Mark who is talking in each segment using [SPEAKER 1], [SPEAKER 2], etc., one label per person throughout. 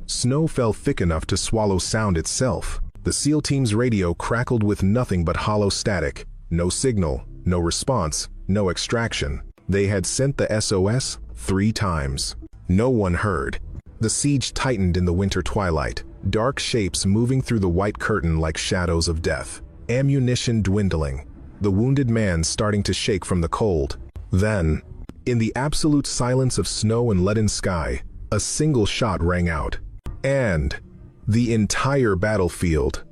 [SPEAKER 1] Snow fell thick enough to swallow sound itself. The SEAL team's radio crackled with nothing but hollow static. No signal, no response, no extraction. They had sent the SOS 3 times. No one heard. The siege tightened in the winter twilight, dark shapes moving through the white curtain like shadows of death. Ammunition dwindling. The wounded man starting to shake from the cold. Then, in the absolute silence of snow and leaden sky, a single shot rang out. And the entire battlefield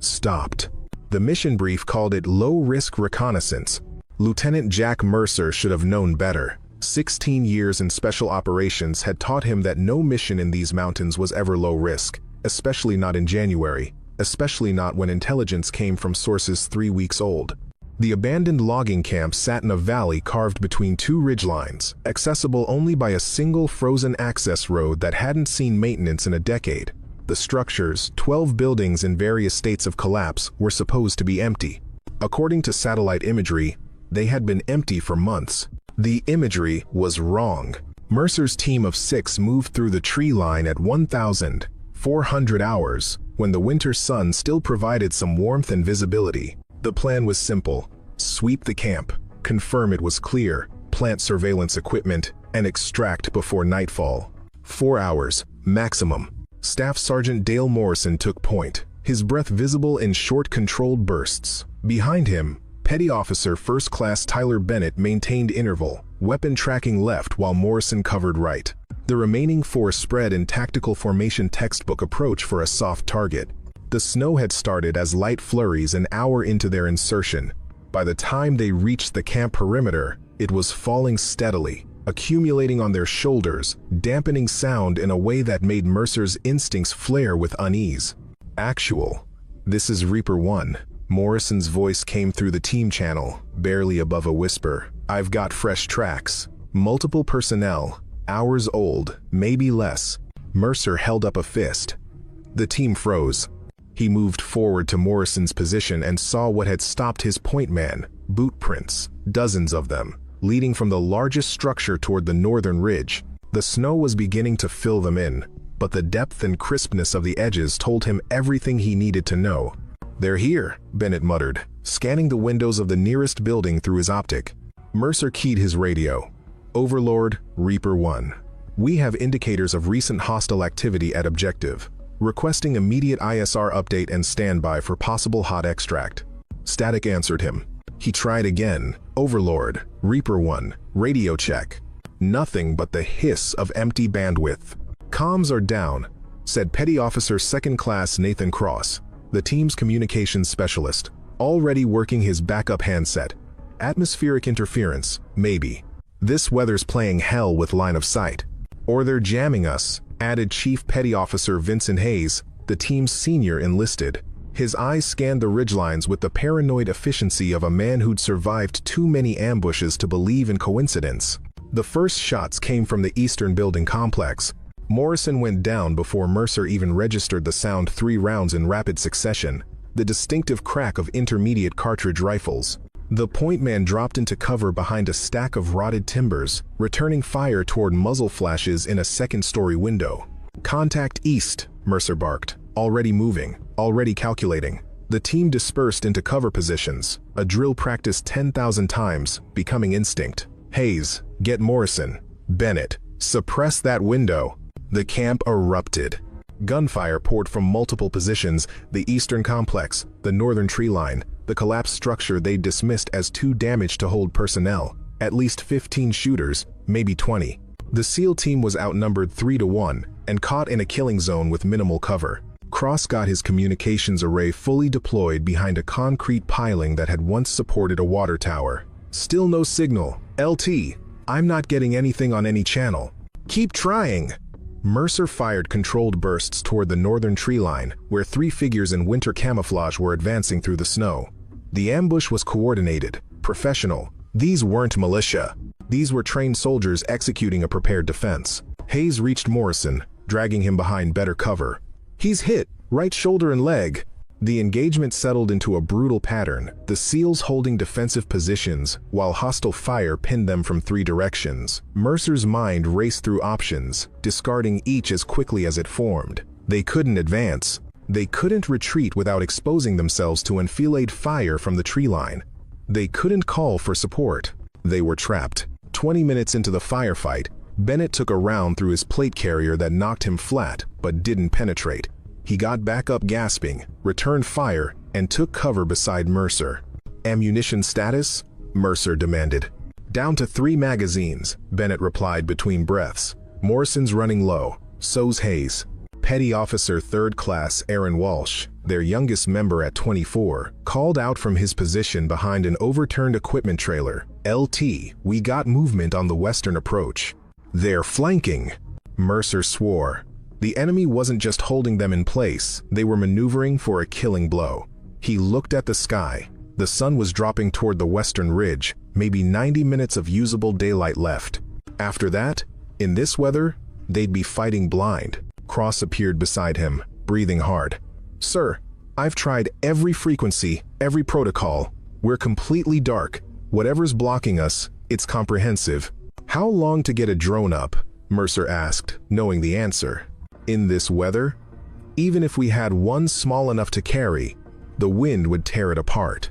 [SPEAKER 1] stopped. The mission brief called it low-risk reconnaissance. Lieutenant Jack Mercer should have known better. 16 years in special operations had taught him that no mission in these mountains was ever low risk, especially not in January, especially not when intelligence came from sources 3 weeks old. The abandoned logging camp sat in a valley carved between 2 ridgelines, accessible only by a single frozen access road that hadn't seen maintenance in a decade. The structures, 12 buildings in various states of collapse, were supposed to be empty. According to satellite imagery, they had been empty for months. The imagery was wrong. Mercer's team of 6 moved through the tree line at 1,400 hours, when the winter sun still provided some warmth and visibility. The plan was simple: sweep the camp, confirm it was clear, plant surveillance equipment, and extract before nightfall. 4 hours, maximum. Staff Sergeant Dale Morrison took point, his breath visible in short controlled bursts. Behind him, Petty Officer First Class Tyler Bennett maintained interval, weapon tracking left while Morrison covered right. The remaining 4 spread in tactical formation textbook approach for a soft target. The snow had started as light flurries an hour into their insertion. By the time they reached the camp perimeter, it was falling steadily, accumulating on their shoulders, dampening sound in a way that made Mercer's instincts flare with unease. "Actual. This is Reaper 1. Morrison's voice came through the team channel, barely above a whisper. "I've got fresh tracks. Multiple personnel. Hours old, maybe less." Mercer held up a fist. The team froze. He moved forward to Morrison's position and saw what had stopped his point man: boot prints, dozens of them, leading from the largest structure toward the northern ridge. The snow was beginning to fill them in, but the depth and crispness of the edges told him everything he needed to know. "They're here," Bennett muttered, scanning the windows of the nearest building through his optic. Mercer keyed his radio. "Overlord, Reaper 1. We have indicators of recent hostile activity at objective. Requesting immediate ISR update and standby for possible hot extract." Static answered him. He tried again. "Overlord, Reaper 1, radio check." Nothing but the hiss of empty bandwidth. "Comms are down," said Petty Officer Second Class Nathan Cross, the team's communications specialist, already working his backup handset. "Atmospheric interference, maybe. This weather's playing hell with line of sight. Or they're jamming us," added Chief Petty Officer Vincent Hayes, the team's senior enlisted. His eyes scanned the ridgelines with the paranoid efficiency of a man who'd survived too many ambushes to believe in coincidence. The first shots came from the eastern building complex. Morrison went down before Mercer even registered the sound 3 rounds in rapid succession, the distinctive crack of intermediate cartridge rifles. The point man dropped into cover behind a stack of rotted timbers, returning fire toward muzzle flashes in a second-story window. "Contact east," Mercer barked, already moving, already calculating. The team dispersed into cover positions, a drill practiced 10,000 times, becoming instinct. "Hayes, get Morrison. Bennett, suppress that window." The camp erupted. Gunfire poured from multiple positions: the eastern complex, the northern tree line, the collapsed structure they dismissed as too damaged to hold personnel. At least 15 shooters, maybe 20. The SEAL team was outnumbered 3-1 and caught in a killing zone with minimal cover. Cross got his communications array fully deployed behind a concrete piling that had once supported a water tower. "Still no signal. LT, I'm not getting anything on any channel." "Keep trying." Mercer fired controlled bursts toward the northern tree line, where 3 figures in winter camouflage were advancing through the snow. The ambush was coordinated, professional. These weren't militia. These were trained soldiers executing a prepared defense. Hayes reached Morrison, dragging him behind better cover. "He's hit, right shoulder and leg." The engagement settled into a brutal pattern, the SEALs holding defensive positions while hostile fire pinned them from 3 directions. Mercer's mind raced through options, discarding each as quickly as it formed. They couldn't advance. They couldn't retreat without exposing themselves to enfilade fire from the tree line. They couldn't call for support. They were trapped. 20 minutes into the firefight, Bennett took a round through his plate carrier that knocked him flat but didn't penetrate. He got back up gasping, returned fire, and took cover beside Mercer. "Ammunition status?" Mercer demanded. "Down to 3 magazines," Bennett replied between breaths. "Morrison's running low. So's Hayes." Petty Officer 3rd Class Aaron Walsh, their youngest member at 24, called out from his position behind an overturned equipment trailer. "LT, we got movement on the western approach." "They're flanking," Mercer swore. The enemy wasn't just holding them in place, they were maneuvering for a killing blow. He looked at the sky. The sun was dropping toward the western ridge, maybe 90 minutes of usable daylight left. After that, in this weather, they'd be fighting blind. Cross appeared beside him, breathing hard. "Sir, I've tried every frequency, every protocol. We're completely dark. Whatever's blocking us, it's comprehensive." "How long to get a drone up?" Mercer asked, knowing the answer. "In this weather? Even if we had one small enough to carry, the wind would tear it apart."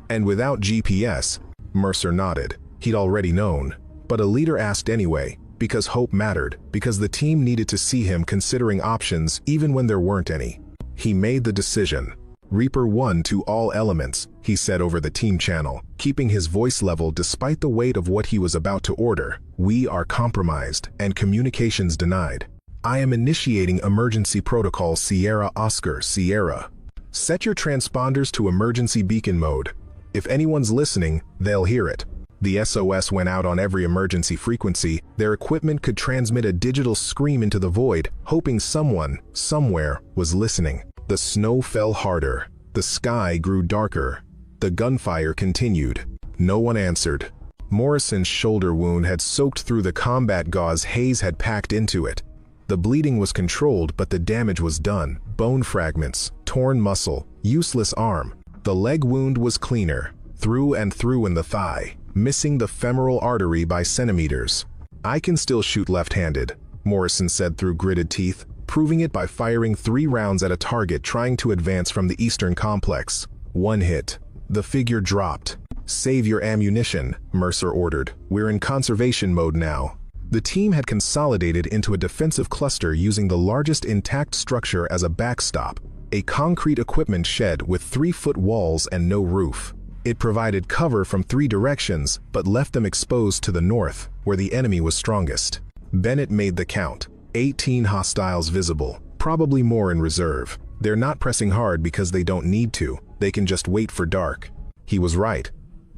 [SPEAKER 1] "And without GPS?" Mercer nodded. He'd already known. But a leader asked anyway, because hope mattered, because the team needed to see him considering options even when there weren't any. He made the decision. "Reaper 1 to all elements," he said over the team channel, keeping his voice level despite the weight of what he was about to order. "We are compromised and communications denied. I am initiating emergency protocol Sierra Oscar Sierra. Set your transponders to emergency beacon mode. If anyone's listening, they'll hear it." The SOS went out on every emergency frequency. Their equipment could transmit a digital scream into the void, hoping someone, somewhere, was listening. The snow fell harder. The sky grew darker. The gunfire continued. No one answered. Morrison's shoulder wound had soaked through the combat gauze Hayes had packed into it. The bleeding was controlled, but the damage was done. Bone fragments, torn muscle, useless arm. The leg wound was cleaner, through and through in the thigh, missing the femoral artery by centimeters. "I can still shoot left-handed," Morrison said through gritted teeth, proving it by firing 3 rounds at a target trying to advance from the eastern complex. 1 hit. The figure dropped. "Save your ammunition," Mercer ordered. "We're in conservation mode now." The team had consolidated into a defensive cluster using the largest intact structure as a backstop, a concrete equipment shed with 3-foot walls and no roof. It provided cover from 3 directions, but left them exposed to the north, where the enemy was strongest. Bennett made the count. 18 hostiles visible, probably more in reserve. They're not pressing hard because they don't need to, they can just wait for dark. He was right.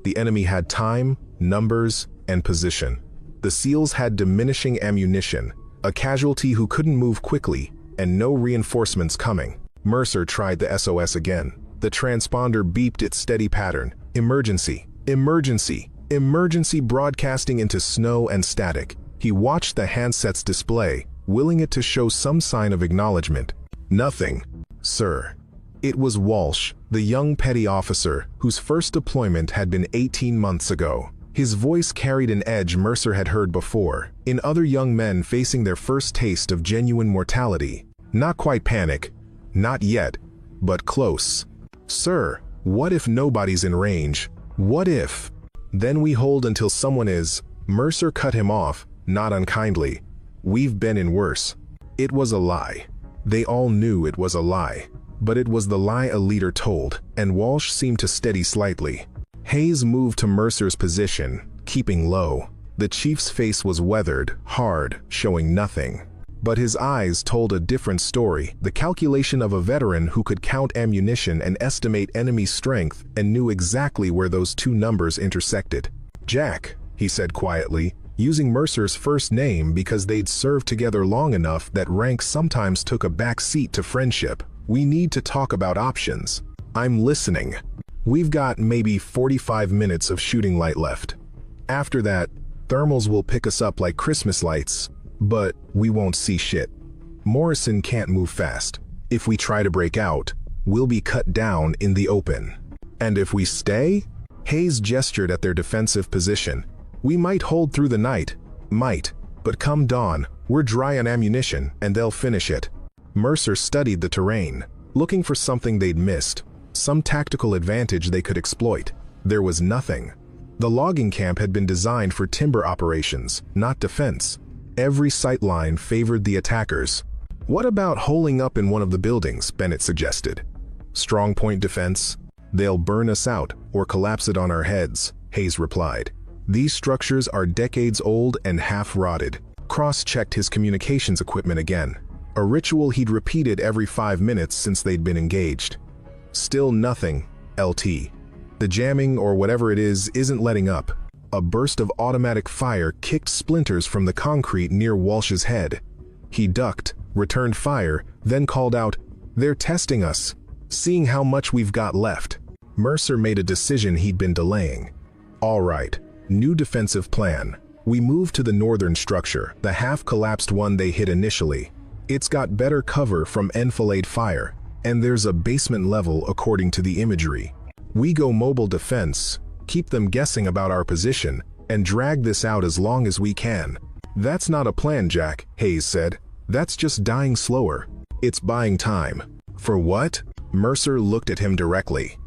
[SPEAKER 1] The enemy had time, numbers, and position. The SEALs had diminishing ammunition, a casualty who couldn't move quickly, and no reinforcements coming. Mercer tried the SOS again. The transponder beeped its steady pattern. Emergency, emergency, emergency, broadcasting into snow and static. He watched the handset's display, willing it to show some sign of acknowledgement. Nothing. "Sir." It was Walsh, the young petty officer whose first deployment had been 18 months ago. His voice carried an edge Mercer had heard before, in other young men facing their first taste of genuine mortality. Not quite panic. Not yet, but close. "Sir, what if nobody's in range? What if?" "Then we hold until someone is." Mercer cut him off, not unkindly. "We've been in worse." It was a lie. They all knew it was a lie. But it was the lie a leader told, and Walsh seemed to steady slightly. Hayes moved to Mercer's position, keeping low. The chief's face was weathered, hard, showing nothing. But his eyes told a different story, the calculation of a veteran who could count ammunition and estimate enemy strength and knew exactly where those 2 numbers intersected. "Jack," he said quietly, using Mercer's first name because they'd served together long enough that rank sometimes took a back seat to friendship. "We need to talk about options." "I'm listening." "We've got maybe 45 minutes of shooting light left. After that, thermals will pick us up like Christmas lights, but we won't see shit. Morrison can't move fast. If we try to break out, we'll be cut down in the open. And if we stay? Hayes gestured at their defensive position. We might hold through the night. Might. But come dawn, we're dry on ammunition, and they'll finish it. Mercer studied the terrain, looking for something they'd missed, some tactical advantage they could exploit. There was nothing. The logging camp had been designed for timber operations, not defense. Every sightline favored the attackers. What about holing up in one of the buildings, Bennett suggested. Strong point defense? They'll burn us out or collapse it on our heads, Hayes replied. These structures are decades old and half-rotted. Cross checked his communications equipment again, a ritual he'd repeated every 5 minutes since they'd been engaged. Still nothing, LT. The jamming or whatever it is isn't letting up. A burst of automatic fire kicked splinters from the concrete near Walsh's head. He ducked, returned fire, then called out, "They're testing us, seeing how much we've got left." Mercer made a decision he'd been delaying. All right, new defensive plan. We move to the northern structure, the half-collapsed one they hit initially. It's got better cover from enfilade fire, and there's a basement level according to the imagery. We go mobile defense, keep them guessing about our position, and drag this out as long as we can. That's not a plan, Jack, Hayes said. That's just dying slower. It's buying time. For what? Mercer looked at him directly.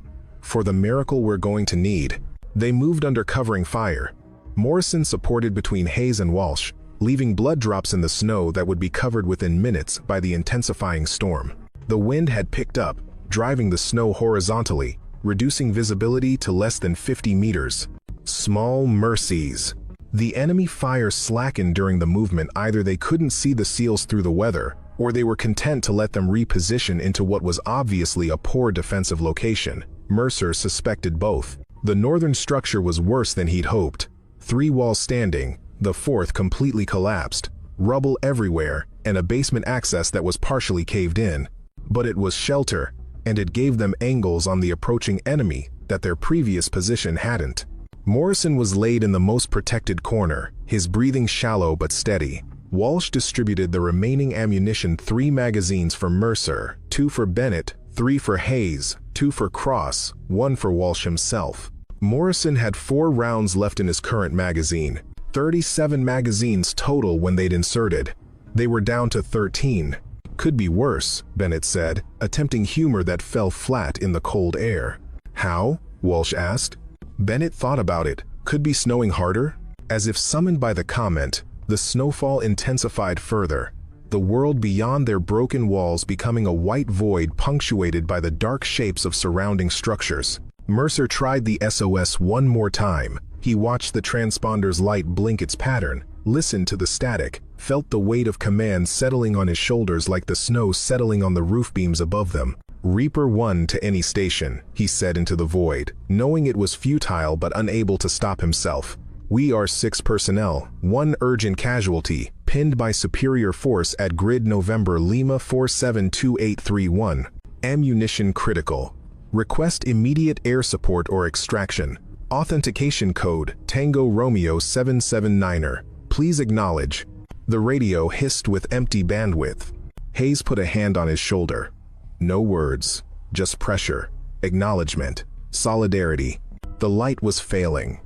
[SPEAKER 1] For the miracle we're going to need. They moved under covering fire. Morrison supported between Hayes and Walsh, leaving blood drops in the snow that would be covered within minutes by the intensifying storm. The wind had picked up, driving the snow horizontally, reducing visibility to less than 50 meters. Small mercies. The enemy fire slackened during the movement. Either they couldn't see the SEALs through the weather, or they were content to let them reposition into what was obviously a poor defensive location. Mercer suspected both. The northern structure was worse than he'd hoped. 3 walls standing, the 4th completely collapsed, rubble everywhere, and a basement access that was partially caved in. But it was shelter, and it gave them angles on the approaching enemy that their previous position hadn't. Morrison was laid in the most protected corner, his breathing shallow but steady. Walsh distributed the remaining ammunition, 3 magazines for Mercer, 2 for Bennett, 3 for Hayes, 2 for Cross, 1 for Walsh himself. Morrison had 4 rounds left in his current magazine, 37 magazines total when they'd inserted. They were down to 13. Could be worse, Bennett said, attempting humor that fell flat in the cold air. How? Walsh asked. Bennett thought about it. Could be snowing harder? As if summoned by the comment, the snowfall intensified further, the world beyond their broken walls becoming a white void punctuated by the dark shapes of surrounding structures. Mercer tried the SOS one more time. He watched the transponder's light blink its pattern, listened to the static, felt the weight of command settling on his shoulders like the snow settling on the roof beams above them. "Reaper 1 to any station," he said into the void, knowing it was futile but unable to stop himself. "We are 6 personnel, 1 urgent casualty, pinned by superior force at grid November Lima 472831. Ammunition critical. Request immediate air support or extraction. Authentication code Tango Romeo 779er. Please acknowledge." The radio hissed with empty bandwidth. Hayes put a hand on his shoulder. No words, just pressure, acknowledgement, solidarity. The light was failing.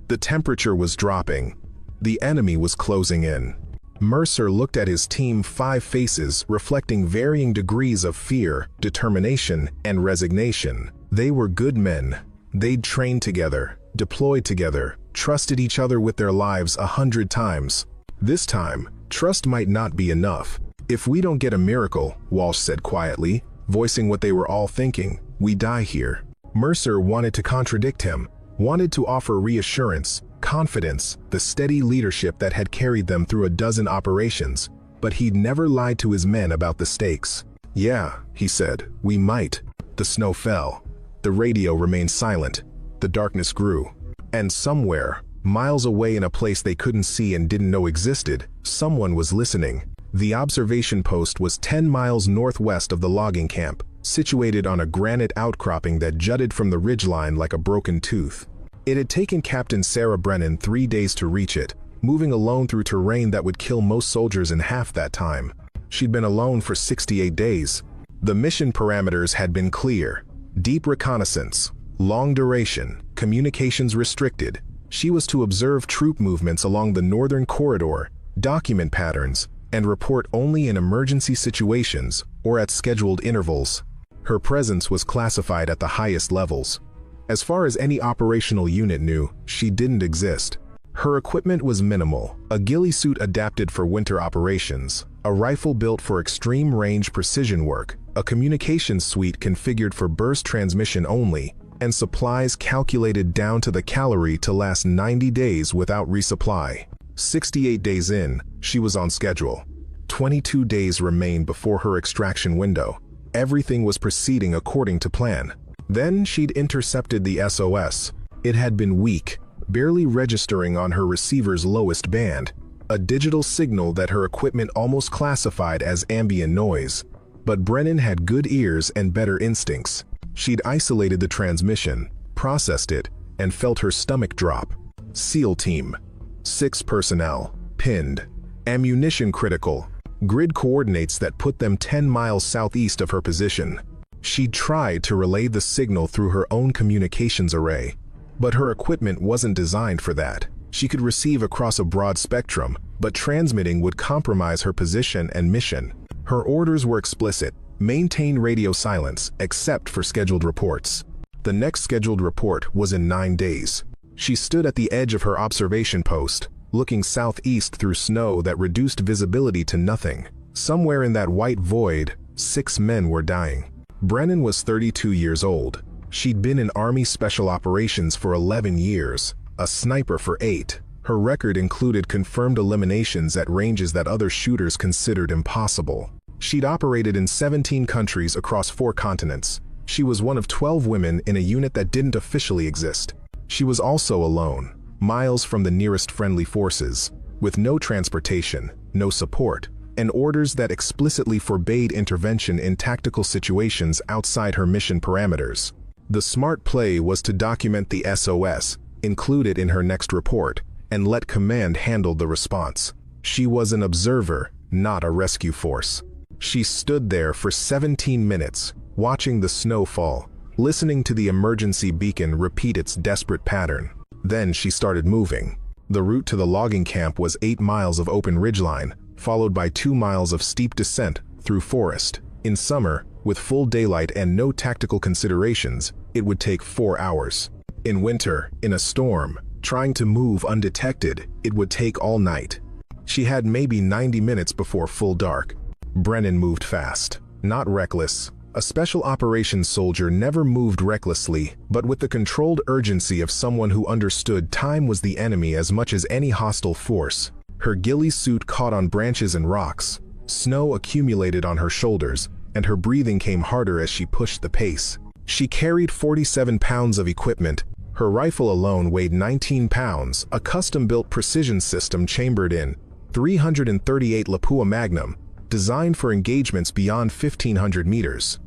[SPEAKER 1] The temperature was dropping. The enemy was closing in. Mercer looked at his team, 5 faces reflecting varying degrees of fear, determination, and resignation. They were good men. They'd trained together, deployed together, trusted each other with their lives 100 times. This time, trust might not be enough. "If we don't get a miracle," Walsh said quietly, voicing what they were all thinking, "we die here." Mercer wanted to contradict him, wanted to offer reassurance, confidence, the steady leadership that had carried them through a dozen operations, but he'd never lied to his men about the stakes. "Yeah," he said, "we might." The snow fell. The radio remained silent. The darkness grew. And somewhere, miles away in a place they couldn't see and didn't know existed, someone was listening. The observation post was 10 miles northwest of the logging camp, situated on a granite outcropping that jutted from the ridgeline like a broken tooth. It had taken Captain Sarah Brennan 3 days to reach it, moving alone through terrain that would kill most soldiers in half that time. She'd been alone for 68 days. The mission parameters had been clear: deep reconnaissance, long duration, communications restricted. She was to observe troop movements along the northern corridor, document patterns, and report only in emergency situations or at scheduled intervals. Her presence was classified at the highest levels. As far as any operational unit knew, she didn't exist. Her equipment was minimal: a ghillie suit adapted for winter operations, a rifle built for extreme range precision work, a communications suite configured for burst transmission only, and supplies calculated down to the calorie to last 90 days without resupply. 68 days in, she was on schedule. 22 days remained before her extraction window. Everything was proceeding according to plan. Then she'd intercepted the SOS. It had been weak, barely registering on her receiver's lowest band, a digital signal that her equipment almost classified as ambient noise. But Brennan had good ears and better instincts. She'd isolated the transmission, processed it, and felt her stomach drop. SEAL team. 6 personnel. Pinned. Ammunition critical. Grid coordinates that put them 10 miles southeast of her position. She tried to relay the signal through her own communications array, but her equipment wasn't designed for that. She could receive across a broad spectrum, but transmitting would compromise her position and mission. Her orders were explicit: maintain radio silence, except for scheduled reports. The next scheduled report was in 9 days. She stood at the edge of her observation post, looking southeast through snow that reduced visibility to nothing. Somewhere in that white void, 6 men were dying. Brennan was 32 years old. She'd been in Army Special Operations for 11 years, a sniper for 8. Her record included confirmed eliminations at ranges that other shooters considered impossible. She'd operated in 17 countries across 4 continents. She was one of 12 women in a unit that didn't officially exist. She was also alone, miles from the nearest friendly forces, with no transportation, no support, and orders that explicitly forbade intervention in tactical situations outside her mission parameters. The smart play was to document the SOS, include it in her next report, and let command handle the response. She was an observer, not a rescue force. She stood there for 17 minutes, watching the snow fall, listening to the emergency beacon repeat its desperate pattern. Then she started moving. The route to the logging camp was 8 miles of open ridgeline, followed by 2 miles of steep descent through forest. In summer, with full daylight and no tactical considerations, it would take 4 hours. In winter, in a storm, trying to move undetected, it would take all night. She had maybe 90 minutes before full dark. Brennan moved fast, not reckless. A special operations soldier never moved recklessly, but with the controlled urgency of someone who understood time was the enemy as much as any hostile force. Her ghillie suit caught on branches and rocks. Snow accumulated on her shoulders, and her breathing came harder as she pushed the pace. She carried 47 pounds of equipment. Her rifle alone weighed 19 pounds, a custom-built precision system chambered in .338 Lapua Magnum, designed for engagements beyond 1,500 meters.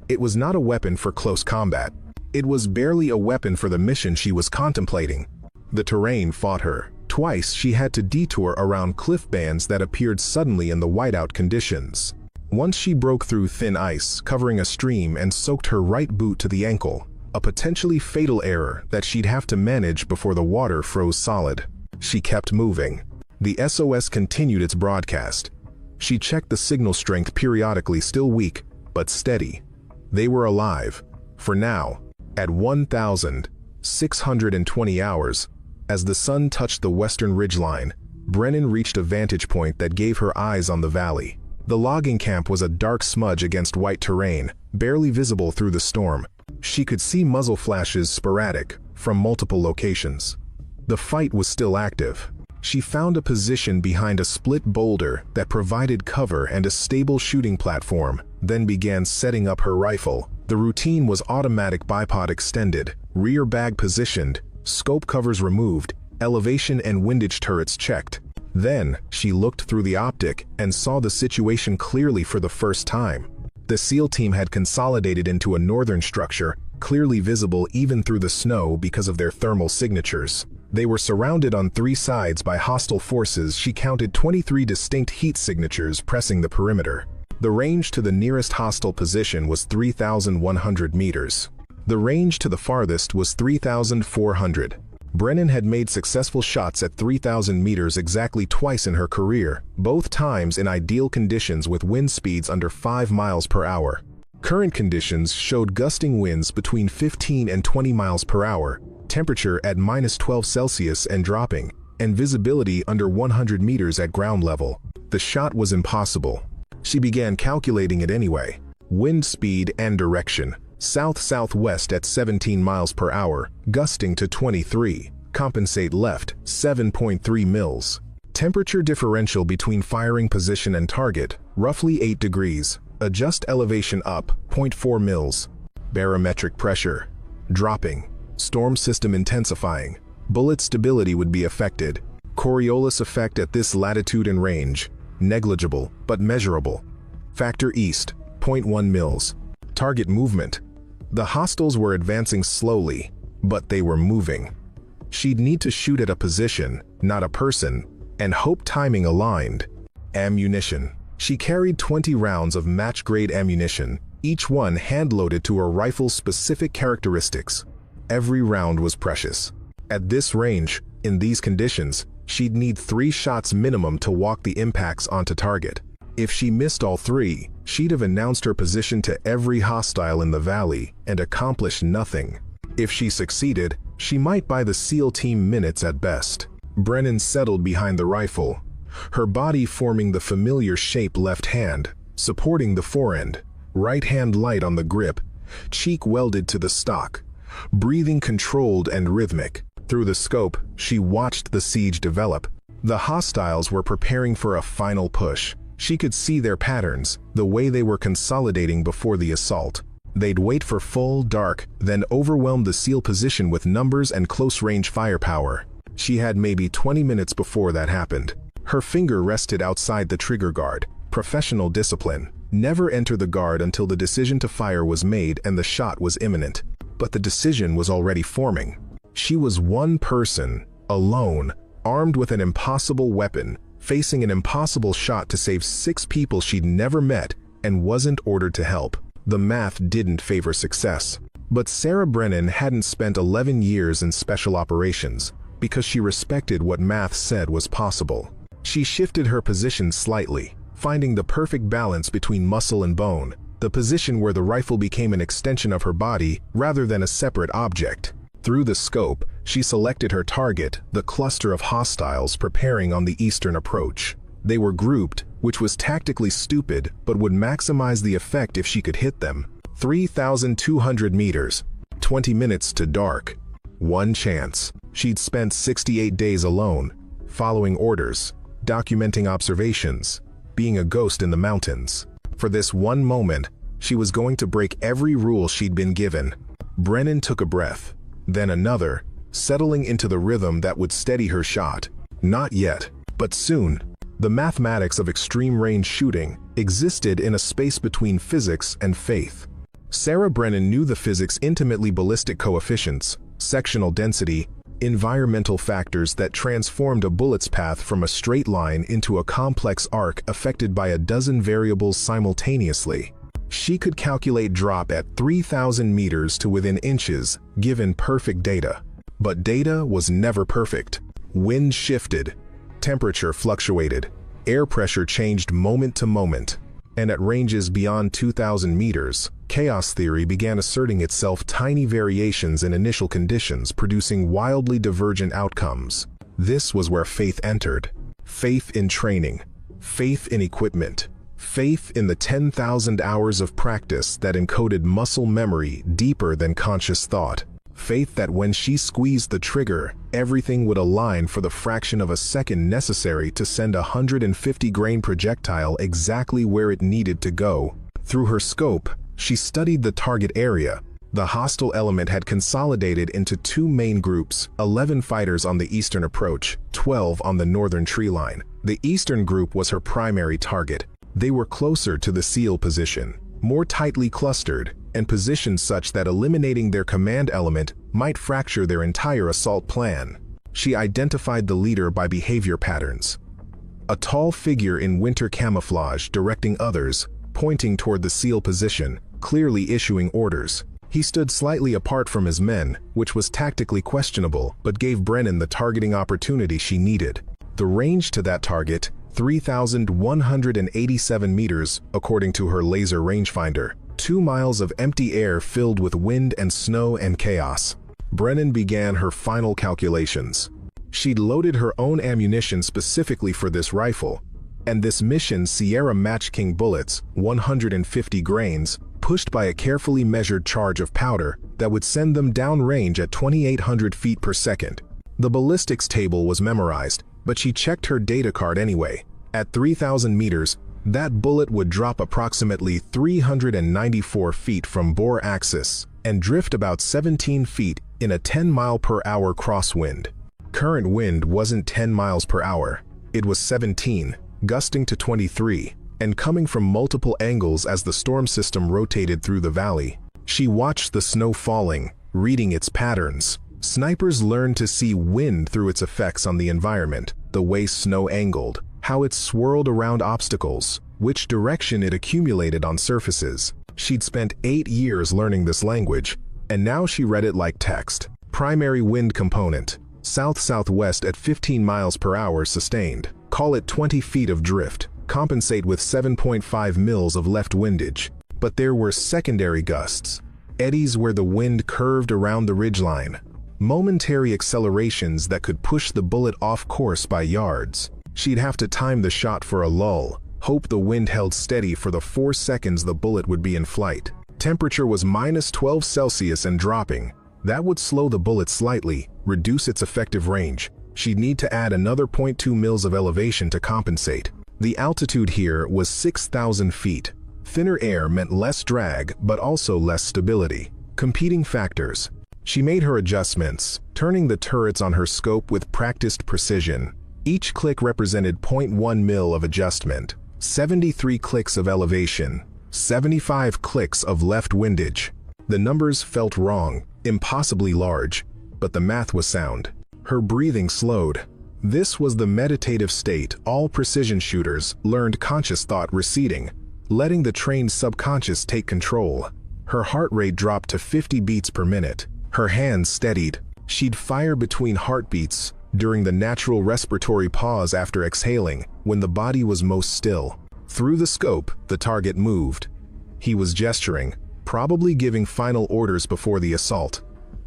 [SPEAKER 1] It was not a weapon for close combat. It was barely a weapon for the mission she was contemplating. The terrain fought her. Twice she had to detour around cliff bands that appeared suddenly in the whiteout conditions. Once she broke through thin ice, covering a stream, and soaked her right boot to the ankle, a potentially fatal error that she'd have to manage before the water froze solid. She kept moving. The SOS continued its broadcast. She checked the signal strength periodically, still weak, but steady. They were alive. For now, at 1,620 hours, as the sun touched the western ridgeline, Brennan reached a vantage point that gave her eyes on the valley. The logging camp was a dark smudge against white terrain, barely visible through the storm. She could see muzzle flashes sporadic, from multiple locations. The fight was still active. She found a position behind a split boulder that provided cover and a stable shooting platform, then began setting up her rifle. The routine was automatic: bipod extended, rear bag positioned, scope covers removed, elevation and windage turrets checked. Then, she looked through the optic and saw the situation clearly for the first time. The SEAL team had consolidated into a northern structure, clearly visible even through the snow because of their thermal signatures. They were surrounded on 3 sides by hostile forces. She counted 23 distinct heat signatures pressing the perimeter. The range to the nearest hostile position was 3,100 meters. The range to the farthest was 3,400. Brennan had made successful shots at 3,000 meters exactly twice in her career, both times in ideal conditions with wind speeds under 5 miles per hour. Current conditions showed gusting winds between 15 and 20 miles per hour, temperature at -12 Celsius and dropping, and visibility under 100 meters at ground level. The shot was impossible. She began calculating it anyway. Wind speed and direction: south-southwest at 17 miles per hour, gusting to 23. Compensate left, 7.3 mils. Temperature differential between firing position and target, roughly 8 degrees. Adjust elevation up, 0.4 mils. Barometric pressure dropping. Storm system intensifying. Bullet stability would be affected. Coriolis effect at this latitude and range: negligible, but measurable. Factor east, 0.1 mils. Target movement: the hostiles were advancing slowly, but they were moving. She'd need to shoot at a position, not a person, and hope timing aligned. Ammunition: she carried 20 rounds of match-grade ammunition, each one hand-loaded to her rifle's specific characteristics. Every round was precious. At this range, in these conditions, she'd need 3 shots minimum to walk the impacts onto target. If she missed all 3, she'd have announced her position to every hostile in the valley and accomplished nothing. If she succeeded, she might buy the SEAL team minutes at best. Brennan settled behind the rifle, her body forming the familiar shape left hand, supporting the forend, right hand light on the grip, cheek welded to the stock, breathing controlled and rhythmic. Through the scope, she watched the siege develop. The hostiles were preparing for a final push. She could see their patterns, the way they were consolidating before the assault. They'd wait for full dark, then overwhelm the SEAL position with numbers and close-range firepower. She had maybe 20 minutes before that happened. Her finger rested outside the trigger guard. Professional discipline: never enter the guard until the decision to fire was made and the shot was imminent. But the decision was already forming. She was one person, alone, armed with an impossible weapon, facing an impossible shot to save 6 people she'd never met and wasn't ordered to help. The math didn't favor success. But Sarah Brennan hadn't spent 11 years in special operations because she respected what math said was possible. She shifted her position slightly, finding the perfect balance between muscle and bone, the position where the rifle became an extension of her body rather than a separate object. Through the scope, she selected her target, the cluster of hostiles preparing on the eastern approach. They were grouped, which was tactically stupid but would maximize the effect if she could hit them. 3,200 meters, 20 minutes to dark. One chance. She'd spent 68 days alone, following orders, documenting observations, being a ghost in the mountains. For this one moment, she was going to break every rule she'd been given. Brennan took a breath, then another, settling into the rhythm that would steady her shot. Not yet, but soon. The mathematics of extreme-range shooting existed in a space between physics and faith. Sarah Brennan knew the physics intimately: ballistic coefficients, sectional density, environmental factors that transformed a bullet's path from a straight line into a complex arc affected by a dozen variables simultaneously. She could calculate drop at 3,000 meters to within inches, given perfect data. But data was never perfect. Wind shifted, temperature fluctuated, air pressure changed moment to moment, and at ranges beyond 2,000 meters, chaos theory began asserting itself: tiny variations in initial conditions producing wildly divergent outcomes. This was where faith entered. Faith in training, faith in equipment, faith in the 10,000 hours of practice that encoded muscle memory deeper than conscious thought. Faith that when she squeezed the trigger, everything would align for the fraction of a second necessary to send a 150-grain projectile exactly where it needed to go. Through her scope, she studied the target area. The hostile element had consolidated into 2 main groups: 11 fighters on the eastern approach, 12 on the northern tree line. The eastern group was her primary target. They were closer to the SEAL position, more tightly clustered, and positioned such that eliminating their command element might fracture their entire assault plan. She identified the leader by behavior patterns. A tall figure in winter camouflage directing others, pointing toward the SEAL position, clearly issuing orders. He stood slightly apart from his men, which was tactically questionable, but gave Brennan the targeting opportunity she needed. The range to that target, 3,187 meters, according to her laser rangefinder. 2 miles of empty air filled with wind and snow and chaos. Brennan began her final calculations. She'd loaded her own ammunition specifically for this rifle, and this mission Sierra Match King bullets, 150 grains, pushed by a carefully measured charge of powder that would send them downrange at 2,800 feet per second. The ballistics table was memorized, but she checked her data card anyway. At 3,000 meters, that bullet would drop approximately 394 feet from bore axis and drift about 17 feet in a 10-mile-per-hour crosswind. Current wind wasn't 10 miles per hour, it was 17, gusting to 23, and coming from multiple angles as the storm system rotated through the valley. She watched the snow falling, reading its patterns. Snipers learned to see wind through its effects on the environment, the way snow angled, how it swirled around obstacles, which direction it accumulated on surfaces. She'd spent 8 years learning this language, and now she read it like text. Primary wind component, south-southwest at 15 miles per hour sustained. Call it 20 feet of drift. Compensate with 7.5 mils of left windage. But there were secondary gusts, eddies where the wind curved around the ridgeline, momentary accelerations that could push the bullet off course by yards. She'd have to time the shot for a lull, hope the wind held steady for the 4 seconds the bullet would be in flight. Temperature was -12 Celsius and dropping. That would slow the bullet slightly, reduce its effective range. She'd need to add another 0.2 mils of elevation to compensate. The altitude here was 6,000 feet. Thinner air meant less drag, but also less stability. Competing factors. She made her adjustments, turning the turrets on her scope with practiced precision. Each click represented 0.1 mil of adjustment, 73 clicks of elevation, 75 clicks of left windage. The numbers felt wrong, impossibly large, but the math was sound. Her breathing slowed. This was the meditative state all precision shooters learned conscious thought receding, letting the trained subconscious take control. Her heart rate dropped to 50 beats per minute. Her hands steadied. She'd fire between heartbeats during the natural respiratory pause after exhaling, when the body was most still. Through the scope, the target moved. He was gesturing, probably giving final orders before the assault.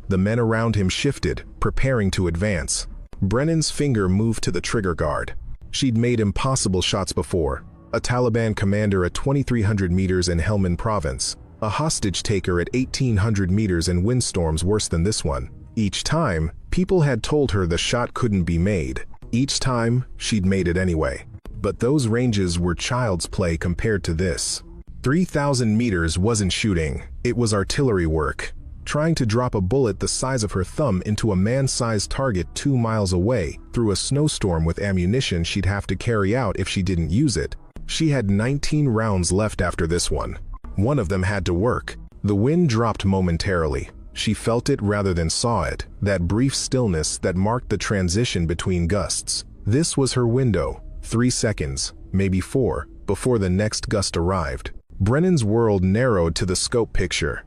[SPEAKER 1] The men around him shifted, preparing to advance. Brennan's finger moved to the trigger guard. She'd made impossible shots before. A Taliban commander at 2,300 meters in Helmand province. A hostage taker at 1,800 meters in windstorms worse than this one. Each time, people had told her the shot couldn't be made. Each time, she'd made it anyway. But those ranges were child's play compared to this. 3,000 meters wasn't shooting, it was artillery work. Trying to drop a bullet the size of her thumb into a man-sized target 2 miles away through a snowstorm with ammunition she'd have to carry out if she didn't use it. She had 19 rounds left after this one. One of them had to work. The wind dropped momentarily. She felt it rather than saw it, that brief stillness that marked the transition between gusts. This was her window, 3 seconds, maybe 4, before the next gust arrived. Brennan's world narrowed to the scope picture.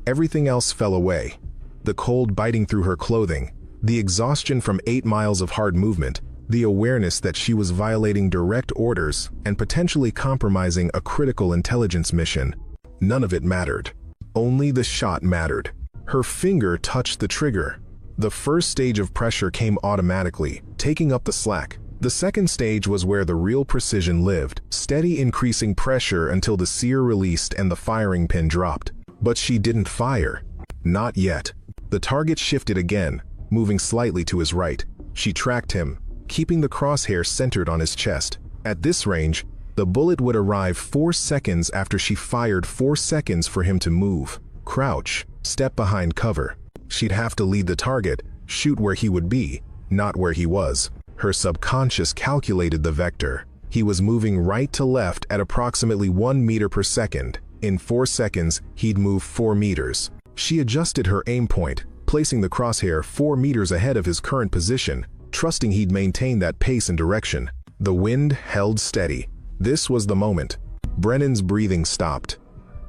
[SPEAKER 1] Everything else fell away. The cold biting through her clothing, the exhaustion from 8 miles of hard movement, the awareness that she was violating direct orders and potentially compromising a critical intelligence mission. None of it mattered. Only the shot mattered. Her finger touched the trigger. The first stage of pressure came automatically, taking up the slack. The second stage was where the real precision lived, steady increasing pressure until the sear released and the firing pin dropped. But she didn't fire. Not yet. The target shifted again, moving slightly to his right. She tracked him, keeping the crosshair centered on his chest. At this range, the bullet would arrive 4 seconds after she fired 4 seconds for him to move. Crouch, step behind cover. She'd have to lead the target, shoot where he would be, not where he was. Her subconscious calculated the vector. He was moving right to left at approximately 1 meter per second. In 4 seconds, he'd move 4 meters. She adjusted her aim point, placing the crosshair 4 meters ahead of his current position, trusting he'd maintain that pace and direction. The wind held steady. This was the moment. Brennan's breathing stopped.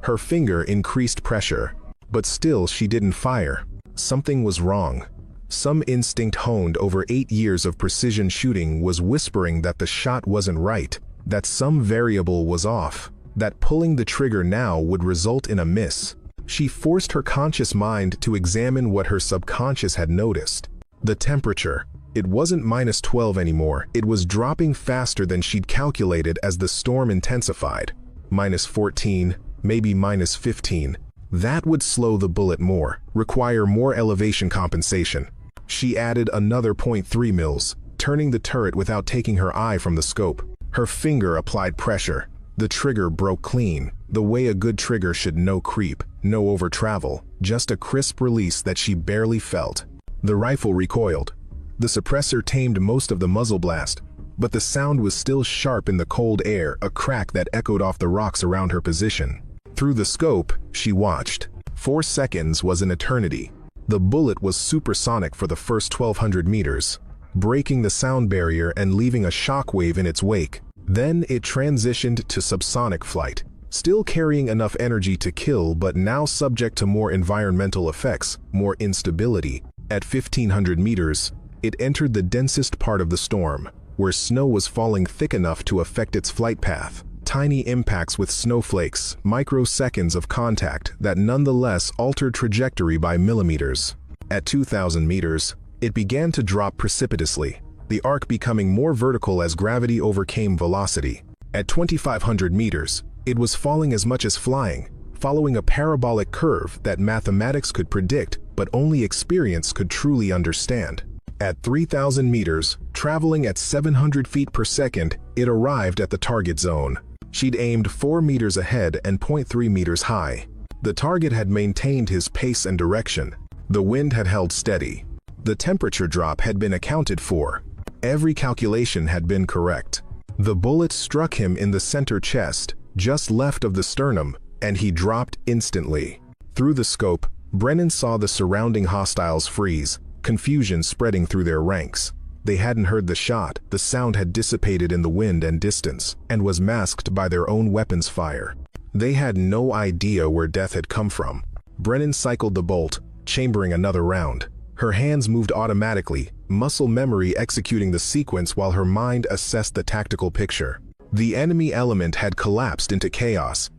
[SPEAKER 1] Her finger increased pressure, but still she didn't fire. Something was wrong. Some instinct honed over 8 years of precision shooting was whispering that the shot wasn't right, that some variable was off, that pulling the trigger now would result in a miss. She forced her conscious mind to examine what her subconscious had noticed. The temperature. It wasn't -12 anymore, it was dropping faster than she'd calculated as the storm intensified. -14, maybe -15. That would slow the bullet more, require more elevation compensation. She added another 0.3 mils, turning the turret without taking her eye from the scope. Her finger applied pressure. The trigger broke clean, the way a good trigger should: no creep, no over travel, just a crisp release that she barely felt. The rifle recoiled. The suppressor tamed most of the muzzle blast, but the sound was still sharp in the cold air, a crack that echoed off the rocks around her position. Through the scope, she watched. 4 seconds was an eternity. The bullet was supersonic for the first 1,200 meters, breaking the sound barrier and leaving a shockwave in its wake. Then it transitioned to subsonic flight, still carrying enough energy to kill, but now subject to more environmental effects, more instability. At 1,500 meters, it entered the densest part of the storm, where snow was falling thick enough to affect its flight path. Tiny impacts with snowflakes, microseconds of contact that nonetheless altered trajectory by millimeters. At 2,000 meters, it began to drop precipitously, the arc becoming more vertical as gravity overcame velocity. At 2,500 meters, it was falling as much as flying, following a parabolic curve that mathematics could predict, but only experience could truly understand. At 3,000 meters, traveling at 700 feet per second, it arrived at the target zone. She'd aimed 4 meters ahead and 0.3 meters high. The target had maintained his pace and direction. The wind had held steady. The temperature drop had been accounted for. Every calculation had been correct. The bullet struck him in the center chest, just left of the sternum, and he dropped instantly. Through the scope, Brennan saw the surrounding hostiles freeze, confusion spreading through their ranks. They hadn't heard the shot, the sound had dissipated in the wind and distance, and was masked by their own weapons fire. They had no idea where death had come from. Brennan cycled the bolt, chambering another round. Her hands moved automatically, muscle memory executing the sequence while her mind assessed the tactical picture. The enemy element had collapsed into chaos.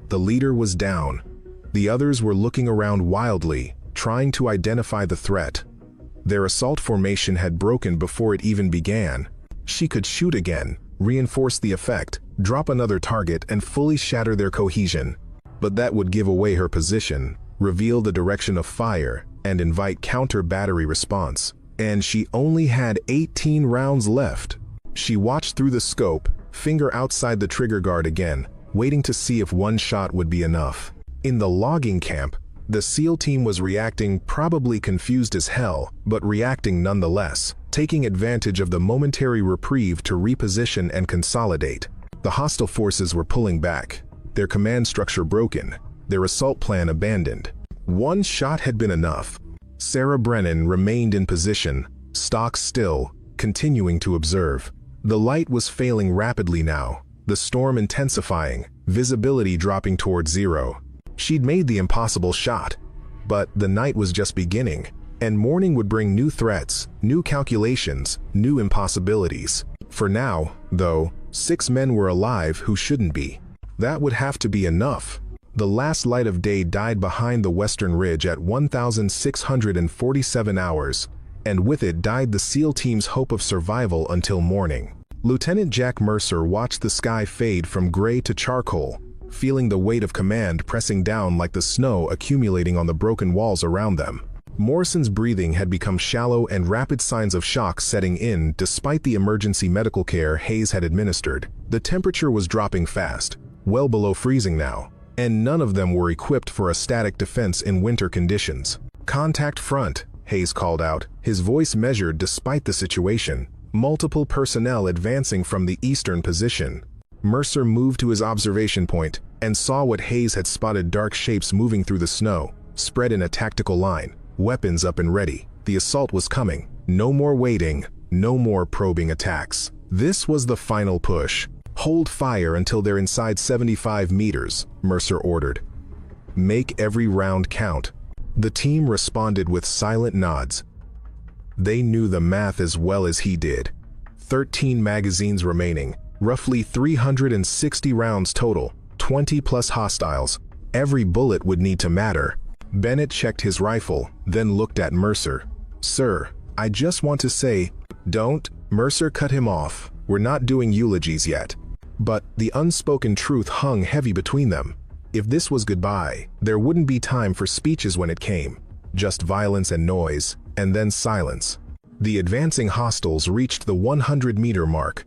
[SPEAKER 1] The leader was down. The others were looking around wildly, trying to identify the threat. Their assault formation had broken before it even began. She could shoot again, reinforce the effect, drop another target, and fully shatter their cohesion. But that would give away her position, reveal the direction of fire, and invite counter-battery response. And she only had 18 rounds left. She watched through the scope, finger outside the trigger guard again, waiting to see if one shot would be enough. In the logging camp, the SEAL team was reacting, probably confused as hell, but reacting nonetheless, taking advantage of the momentary reprieve to reposition and consolidate. The hostile forces were pulling back, their command structure broken, their assault plan abandoned. One shot had been enough. Sarah Brennan remained in position, stock still, continuing to observe. The light was failing rapidly now, the storm intensifying, visibility dropping towards zero. She'd made the impossible shot, but the night was just beginning, and morning would bring new threats, new calculations, new impossibilities. For now, though, 6 men were alive who shouldn't be. That would have to be enough. The last light of day died behind the western ridge at 1,647 hours, and with it died the SEAL team's hope of survival until morning. Lieutenant Jack Mercer watched the sky fade from gray to charcoal, feeling the weight of command pressing down like the snow accumulating on the broken walls around them. Morrison's breathing had become shallow and rapid signs of shock setting in despite the emergency medical care Hayes had administered. The temperature was dropping fast, well below freezing now, and none of them were equipped for a static defense in winter conditions. "Contact front," Hayes called out, his voice measured despite the situation. Multiple personnel advancing from the eastern position. Mercer moved to his observation point and saw what Hayes had spotted: dark shapes moving through the snow, spread in a tactical line, weapons up and ready. The assault was coming. No more waiting, no more probing attacks. This was the final push. "Hold fire until they're inside 75 meters, Mercer ordered. "Make every round count." The team responded with silent nods. They knew the math as well as he did. 13 magazines remaining, roughly 360 rounds total, 20 plus hostiles. Every bullet would need to matter. Bennett checked his rifle, then looked at Mercer. "Sir, I just want to say..." "Don't," Mercer cut him off. "We're not doing eulogies yet." But the unspoken truth hung heavy between them. If this was goodbye, there wouldn't be time for speeches when it came. Just violence and noise, and then silence. The advancing hostiles reached the 100-meter mark.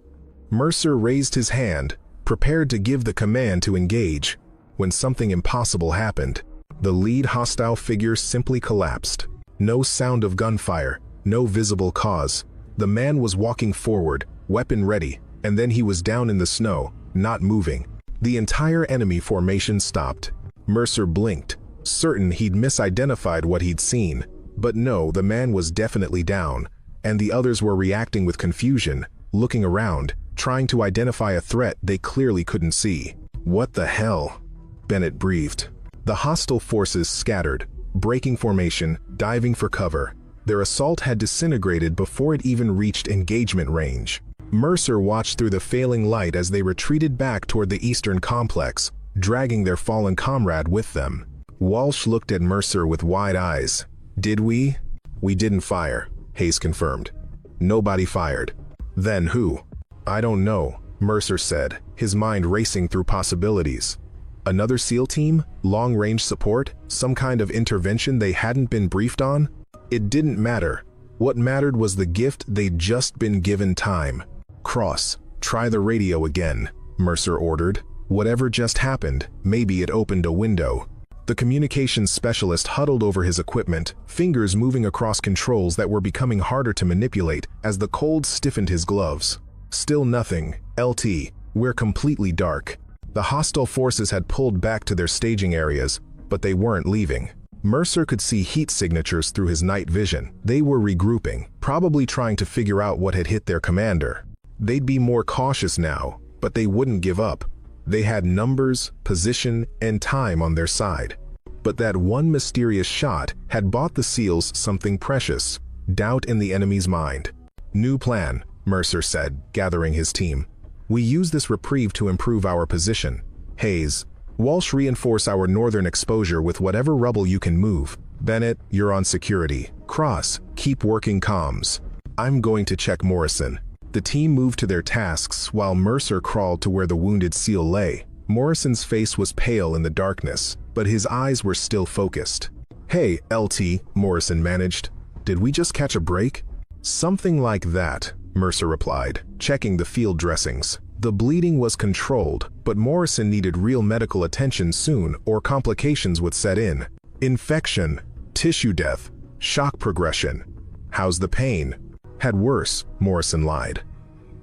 [SPEAKER 1] Mercer raised his hand, prepared to give the command to engage, when something impossible happened. The lead hostile figure simply collapsed. No sound of gunfire, no visible cause. The man was walking forward, weapon ready, and then he was down in the snow, not moving. The entire enemy formation stopped. Mercer blinked, certain he'd misidentified what he'd seen. But no, the man was definitely down, and the others were reacting with confusion, looking around, trying to identify a threat they clearly couldn't see. "What the hell?" Bennett breathed. The hostile forces scattered, breaking formation, diving for cover. Their assault had disintegrated before it even reached engagement range. Mercer watched through the failing light as they retreated back toward the eastern complex, dragging their fallen comrade with them. Walsh looked at Mercer with wide eyes. "Did we?" "We didn't fire," Hayes confirmed. "Nobody fired." "Then who?" "I don't know," Mercer said, his mind racing through possibilities. Another SEAL team? Long-range support? Some kind of intervention they hadn't been briefed on? It didn't matter. What mattered was the gift they'd just been given: time. "Cross, try the radio again," Mercer ordered. Whatever just happened, maybe it opened a window. The communications specialist huddled over his equipment, fingers moving across controls that were becoming harder to manipulate as the cold stiffened his gloves. "Still nothing. LT, we're completely dark." The hostile forces had pulled back to their staging areas, but they weren't leaving. Mercer could see heat signatures through his night vision. They were regrouping, probably trying to figure out what had hit their commander. They'd be more cautious now, but they wouldn't give up. They had numbers, position, and time on their side. But that one mysterious shot had bought the SEALs something precious: doubt in the enemy's mind. "New plan," Mercer said, gathering his team. "We use this reprieve to improve our position. Hayes, Walsh, reinforce our northern exposure with whatever rubble you can move. Bennett, you're on security. Cross, keep working comms. I'm going to check Morrison." The team moved to their tasks while Mercer crawled to where the wounded SEAL lay. Morrison's face was pale in the darkness, but his eyes were still focused. "Hey, LT," Morrison managed. "Did we just catch a break?" "Something like that," Mercer replied, checking the field dressings. The bleeding was controlled, but Morrison needed real medical attention soon or complications would set in. "Infection, tissue death, shock progression." "How's the pain?" "Had worse," Morrison lied.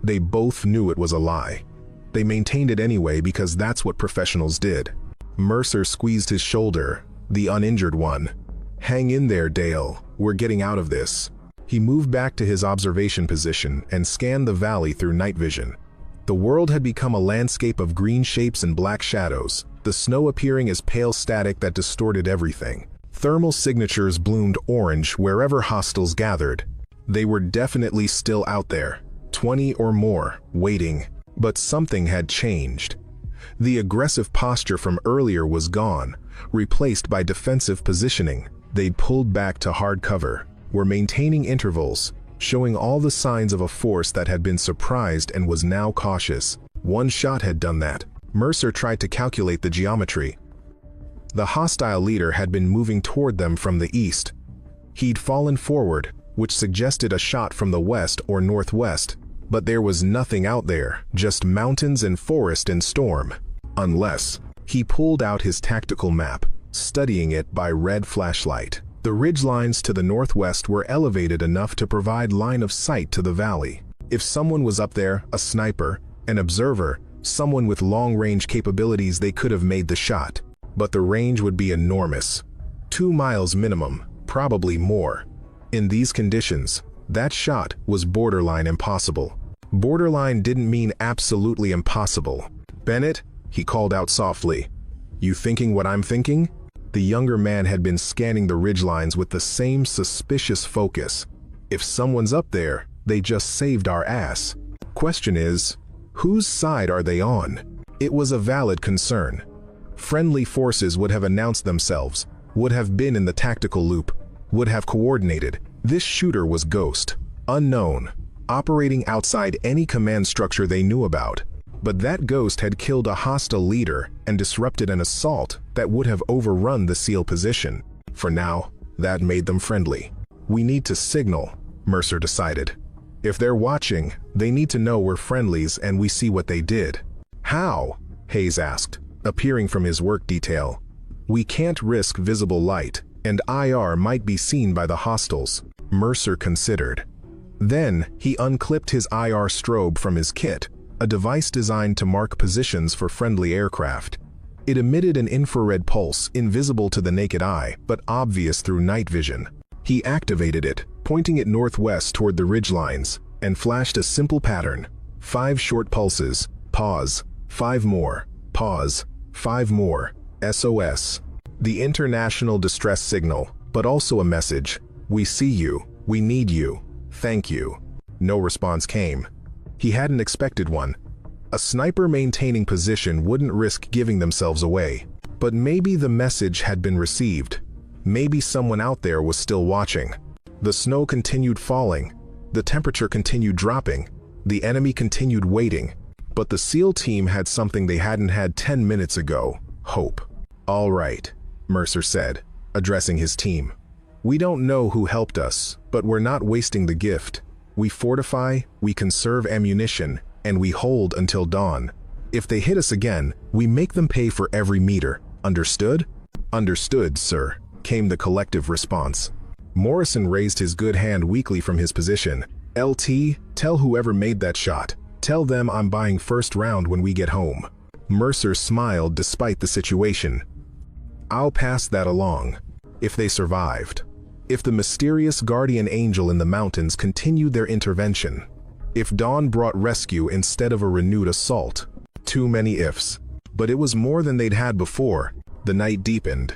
[SPEAKER 1] They both knew it was a lie. They maintained it anyway because that's what professionals did. Mercer squeezed his shoulder, the uninjured one. "Hang in there, Dale. We're getting out of this." He moved back to his observation position and scanned the valley through night vision. The world had become a landscape of green shapes and black shadows, the snow appearing as pale static that distorted everything. Thermal signatures bloomed orange wherever hostiles gathered. They were definitely still out there, 20 or more, waiting. But something had changed. The aggressive posture from earlier was gone, replaced by defensive positioning. They'd pulled back to hard cover, were maintaining intervals, showing all the signs of a force that had been surprised and was now cautious. One shot had done that. Mercer tried to calculate the geometry. The hostile leader had been moving toward them from the east. He'd fallen forward, which suggested a shot from the west or northwest. But there was nothing out there, just mountains and forest and storm. Unless, he pulled out his tactical map, studying it by red flashlight. The ridgelines to the northwest were elevated enough to provide line of sight to the valley. If someone was up there, a sniper, an observer, someone with long-range capabilities, they could have made the shot. But the range would be enormous. 2 miles minimum, probably more. In these conditions, that shot was borderline impossible. Borderline didn't mean absolutely impossible. "Bennett," he called out softly. "You thinking what I'm thinking?" The younger man had been scanning the ridgelines with the same suspicious focus. "If someone's up there, they just saved our ass. Question is, whose side are they on?" It was a valid concern. Friendly forces would have announced themselves, would have been in the tactical loop, would have coordinated. This shooter was Ghost, unknown, operating outside any command structure they knew about. But that Ghost had killed a hostile leader and disrupted an assault that would have overrun the SEAL position. For now, that made them friendly. "We need to signal," Mercer decided. "If they're watching, they need to know we're friendlies and we see what they did." "How?" Hayes asked, appearing from his work detail. "We can't risk visible light, and IR might be seen by the hostiles," Mercer considered. Then, he unclipped his IR strobe from his kit, a device designed to mark positions for friendly aircraft. It emitted an infrared pulse, invisible to the naked eye, but obvious through night vision. He activated it, pointing it northwest toward the ridgelines, and flashed a simple pattern. 5 short pulses, pause, 5 more, pause, 5 more, SOS. The international distress signal, but also a message. "We see you, we need you, thank you." No response came. He hadn't expected one. A sniper maintaining position wouldn't risk giving themselves away. But maybe the message had been received. Maybe someone out there was still watching. The snow continued falling. The temperature continued dropping. The enemy continued waiting. But the SEAL team had something they hadn't had 10 minutes ago: hope. "All right," Mercer said, addressing his team. "We don't know who helped us, but we're not wasting the gift. We fortify, we conserve ammunition, and we hold until dawn. If they hit us again, we make them pay for every meter. Understood?" "Understood, sir," came the collective response. Morrison raised his good hand weakly from his position. "LT, tell whoever made that shot. Tell them I'm buying first round when we get home." Mercer smiled despite the situation. "I'll pass that along. If they survived. If the mysterious guardian angel in the mountains continued their intervention. If dawn brought rescue instead of a renewed assault." Too many ifs. But it was more than they'd had before. The night deepened.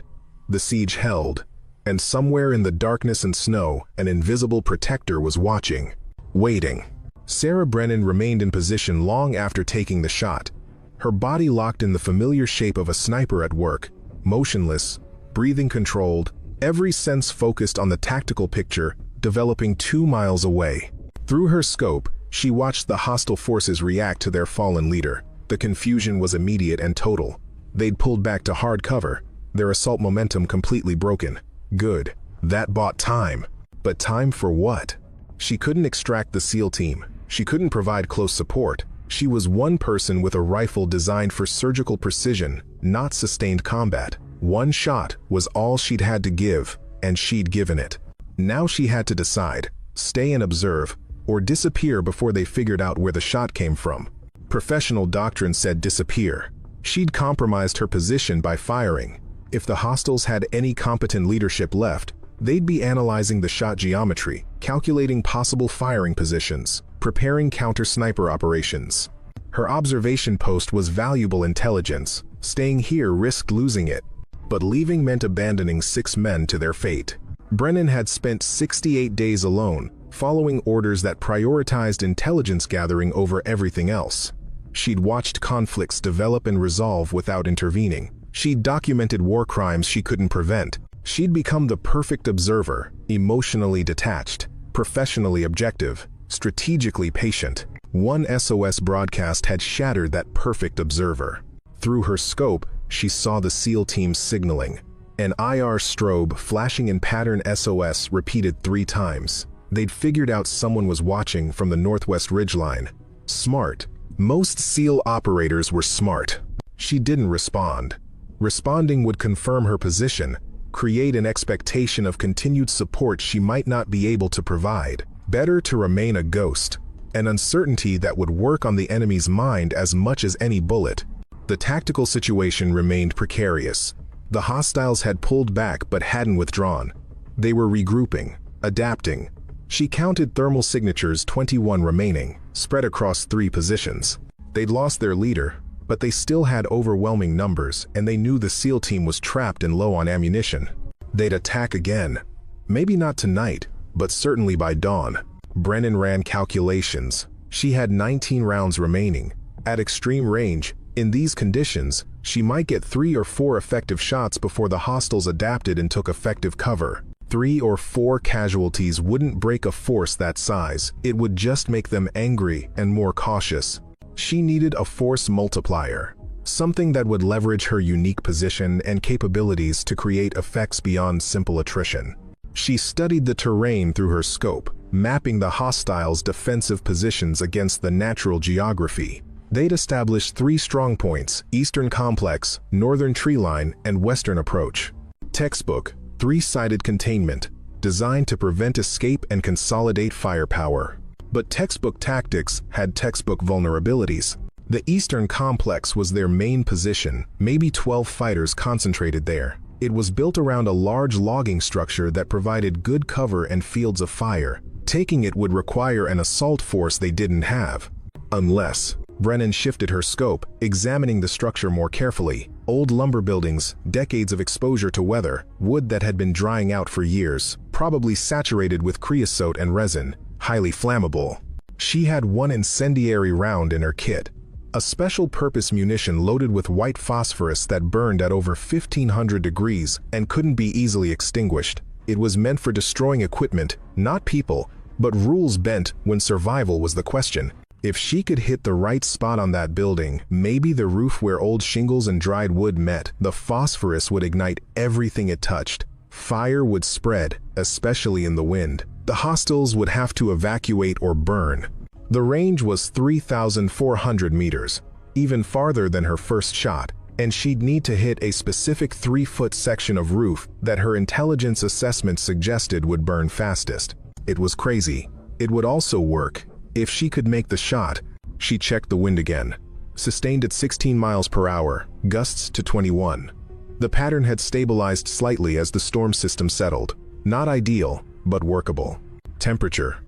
[SPEAKER 1] The siege held. And somewhere in the darkness and snow, an invisible protector was watching. Waiting. Sarah Brennan remained in position long after taking the shot. Her body locked in the familiar shape of a sniper at work. Motionless, breathing controlled, every sense focused on the tactical picture developing 2 miles away. Through her scope, she watched the hostile forces react to their fallen leader. The confusion was immediate and total. They'd pulled back to hard cover, their assault momentum completely broken. Good. That bought time. But time for what? She couldn't extract the SEAL team. She couldn't provide close support. She was one person with a rifle designed for surgical precision, not sustained combat. One shot was all she'd had to give, and she'd given it. Now she had to decide, stay and observe, or disappear before they figured out where the shot came from. Professional doctrine said disappear. She'd compromised her position by firing. If the hostiles had any competent leadership left, they'd be analyzing the shot geometry, calculating possible firing positions, preparing counter-sniper operations. Her observation post was valuable intelligence. Staying here risked losing it. But leaving meant abandoning 6 men to their fate. Brennan had spent 68 days alone, following orders that prioritized intelligence gathering over everything else. She'd watched conflicts develop and resolve without intervening. She'd documented war crimes she couldn't prevent. She'd become the perfect observer, emotionally detached, professionally objective, strategically patient. One SOS broadcast had shattered that perfect observer. Through her scope, she saw the SEAL team signaling. An IR strobe flashing in pattern SOS repeated 3 times. They'd figured out someone was watching from the northwest ridgeline. Smart. Most SEAL operators were smart. She didn't respond. Responding would confirm her position, create an expectation of continued support she might not be able to provide. Better to remain a ghost, an uncertainty that would work on the enemy's mind as much as any bullet. The tactical situation remained precarious. The hostiles had pulled back but hadn't withdrawn. They were regrouping, adapting. She counted thermal signatures, 21 remaining. spread across 3 positions. They'd lost their leader, but they still had overwhelming numbers, and they knew the SEAL team was trapped and low on ammunition. They'd attack again. Maybe not tonight, but certainly by dawn. Brennan ran calculations. She had 19 rounds remaining. At extreme range, in these conditions, she might get 3 or 4 effective shots before the hostiles adapted and took effective cover. 3 or 4 casualties wouldn't break a force that size. It would just make them angry and more cautious. She needed a force multiplier, something that would leverage her unique position and capabilities to create effects beyond simple attrition. She studied the terrain through her scope, mapping the hostiles' defensive positions against the natural geography. They'd established 3 strong points: Eastern Complex, Northern Treeline, and Western Approach. Textbook: 3-sided containment, designed to prevent escape and consolidate firepower. But textbook tactics had textbook vulnerabilities. The Eastern Complex was their main position, maybe 12 fighters concentrated there. It was built around a large logging structure that provided good cover and fields of fire. Taking it would require an assault force they didn't have. Unless... Brennan shifted her scope, examining the structure more carefully. Old lumber buildings, decades of exposure to weather, wood that had been drying out for years, probably saturated with creosote and resin, highly flammable. She had 1 incendiary round in her kit, a special-purpose munition loaded with white phosphorus that burned at over 1500 degrees and couldn't be easily extinguished. It was meant for destroying equipment, not people, but rules bent when survival was the question. If she could hit the right spot on that building, maybe the roof where old shingles and dried wood met, the phosphorus would ignite everything it touched. Fire would spread, especially in the wind. The hostiles would have to evacuate or burn. The range was 3,400 meters, even farther than her first shot, and she'd need to hit a specific 3-foot section of roof that her intelligence assessment suggested would burn fastest. It was crazy. It would also work. If she could make the shot. She checked the wind again. Sustained at 16 miles per hour, gusts to 21. The pattern had stabilized slightly as the storm system settled. Not ideal, but workable. Temperature: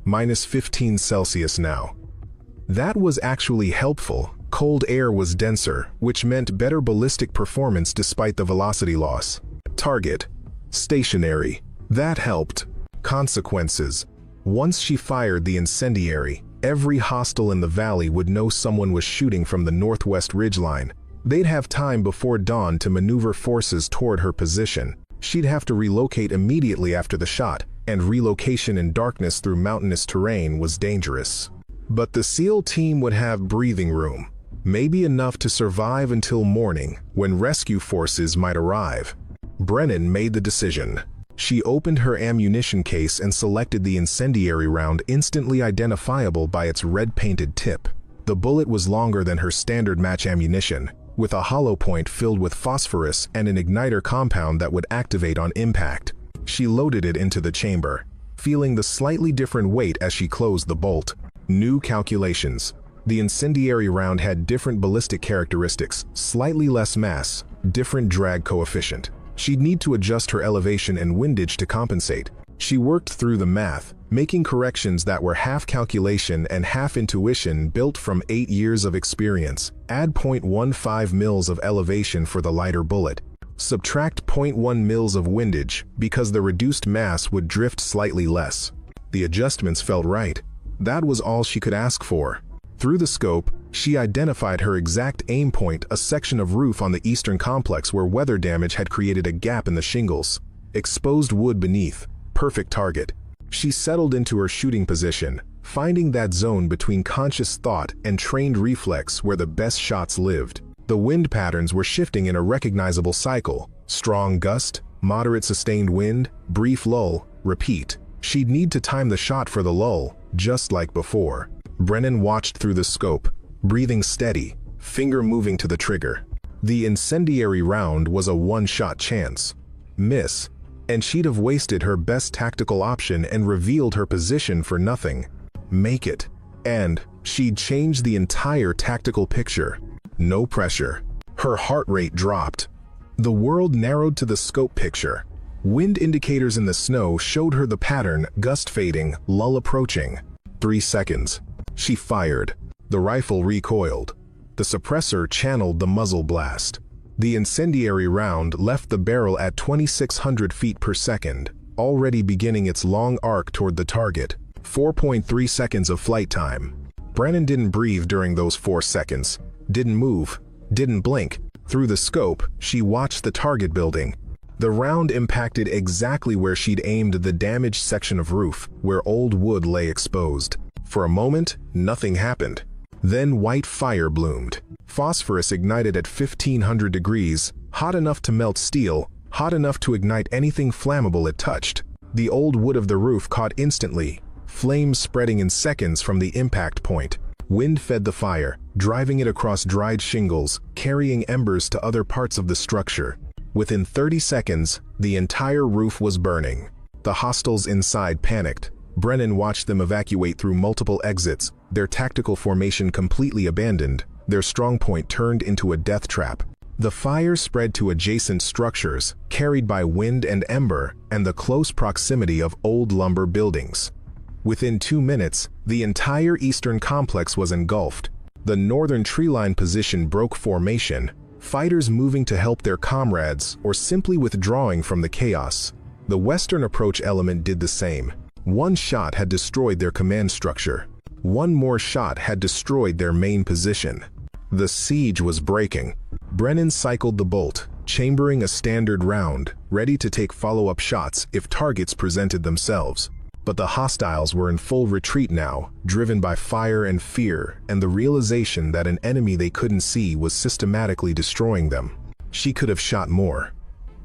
[SPEAKER 1] -15 Celsius now. That was actually helpful. Cold air was denser, which meant better ballistic performance despite the velocity loss. Target: stationary. That helped. Consequences: once she fired the incendiary, every hostile in the valley would know someone was shooting from the northwest ridgeline. They'd have time before dawn to maneuver forces toward her position. She'd have to relocate immediately after the shot, and relocation in darkness through mountainous terrain was dangerous. But the SEAL team would have breathing room, maybe enough to survive until morning, when rescue forces might arrive. Brennan made the decision. She opened her ammunition case and selected the incendiary round, instantly identifiable by its red-painted tip. The bullet was longer than her standard match ammunition, with a hollow point filled with phosphorus and an igniter compound that would activate on impact. She loaded it into the chamber, feeling the slightly different weight as she closed the bolt. New calculations. The incendiary round had different ballistic characteristics, slightly less mass, different drag coefficient. She'd need to adjust her elevation and windage to compensate. She worked through the math, making corrections that were half calculation and half intuition built from 8 years of experience. Add 0.15 mils of elevation for the lighter bullet. Subtract 0.1 mils of windage because the reduced mass would drift slightly less. The adjustments felt right. That was all she could ask for. Through the scope, she identified her exact aim point, a section of roof on the eastern complex where weather damage had created a gap in the shingles. Exposed wood beneath. Perfect target. She settled into her shooting position, finding that zone between conscious thought and trained reflex where the best shots lived. The wind patterns were shifting in a recognizable cycle. Strong gust, moderate sustained wind, brief lull, repeat. She'd need to time the shot for the lull, just like before. Brennan watched through the scope, breathing steady, finger moving to the trigger. The incendiary round was a one-shot chance. Miss, and she'd have wasted her best tactical option and revealed her position for nothing. Make it, and she'd change the entire tactical picture. No pressure. Her heart rate dropped. The world narrowed to the scope picture. Wind indicators in the snow showed her the pattern: gust fading, lull approaching. 3 seconds. She fired. The rifle recoiled. The suppressor channeled the muzzle blast. The incendiary round left the barrel at 2,600 feet per second, already beginning its long arc toward the target. 4.3 seconds of flight time. Brennan didn't breathe during those 4 seconds. Didn't move. Didn't blink. Through the scope, she watched the target building. The round impacted exactly where she'd aimed the damaged section of roof, where old wood lay exposed. For a moment, nothing happened. Then white fire bloomed. Phosphorus ignited at 1,500 degrees, hot enough to melt steel, hot enough to ignite anything flammable it touched. The old wood of the roof caught instantly, flames spreading in seconds from the impact point. Wind fed the fire, driving it across dried shingles, carrying embers to other parts of the structure. Within 30 seconds, the entire roof was burning. The hostiles inside panicked. Brennan watched them evacuate through multiple exits, their tactical formation completely abandoned, their strongpoint turned into a death trap. The fire spread to adjacent structures, carried by wind and ember, and the close proximity of old lumber buildings. Within 2 minutes, the entire eastern complex was engulfed. The northern treeline position broke formation, fighters moving to help their comrades or simply withdrawing from the chaos. The western approach element did the same. One shot had destroyed their command structure. One more shot had destroyed their main position. The siege was breaking. Brennan cycled the bolt, chambering a standard round, ready to take follow-up shots if targets presented themselves. But the hostiles were in full retreat now, driven by fire and fear, and the realization that an enemy they couldn't see was systematically destroying them. She could have shot more.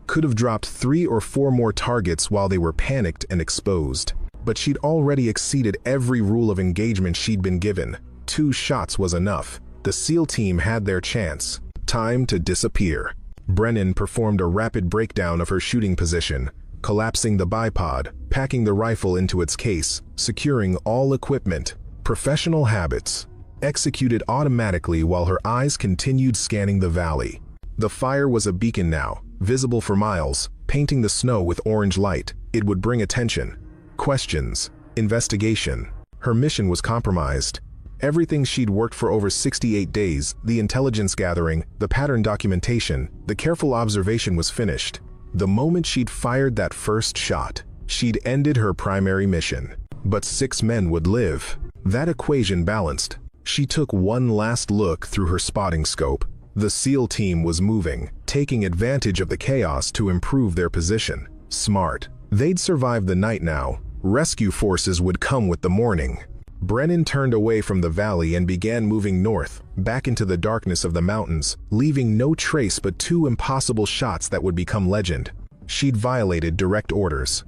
[SPEAKER 1] Could have dropped 3 or 4 more targets while they were panicked and exposed. But she'd already exceeded every rule of engagement she'd been given. 2 shots was enough. The SEAL team had their chance. Time to disappear. Brennan performed a rapid breakdown of her shooting position, collapsing the bipod, packing the rifle into its case, securing all equipment. Professional habits. Executed automatically while her eyes continued scanning the valley. The fire was a beacon now, visible for miles, painting the snow with orange light. It would bring attention. Questions. Investigation. Her mission was compromised. Everything she'd worked for over 68 days, the intelligence gathering, the pattern documentation, the careful observation was finished. The moment she'd fired that first shot, she'd ended her primary mission. But 6 men would live. That equation balanced. She took one last look through her spotting scope. The SEAL team was moving, taking advantage of the chaos to improve their position. Smart. They'd survive the night now. Rescue forces would come with the morning. Brennan turned away from the valley and began moving north, back into the darkness of the mountains, leaving no trace but 2 impossible shots that would become legend. She'd violated direct orders,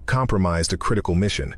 [SPEAKER 1] compromised a critical mission,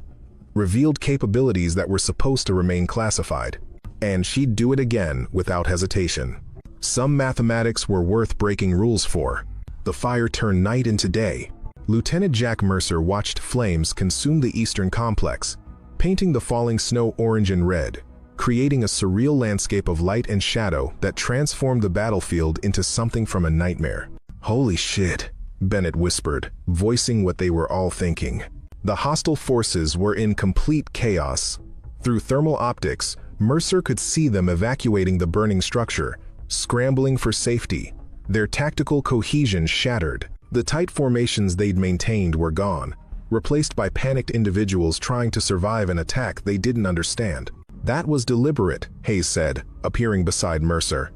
[SPEAKER 1] revealed capabilities that were supposed to remain classified, and she'd do it again without hesitation. Some mathematics were worth breaking rules for. The fire turned night into day. Lieutenant Jack Mercer watched flames consume the eastern complex, painting the falling snow orange and red, creating a surreal landscape of light and shadow that transformed the battlefield into something from a nightmare. "Holy shit," Bennett whispered, voicing what they were all thinking. The hostile forces were in complete chaos. Through thermal optics, Mercer could see them evacuating the burning structure, scrambling for safety. Their tactical cohesion shattered. The tight formations they'd maintained were gone, replaced by panicked individuals trying to survive an attack they didn't understand. "That was deliberate," Hayes said, appearing beside Mercer.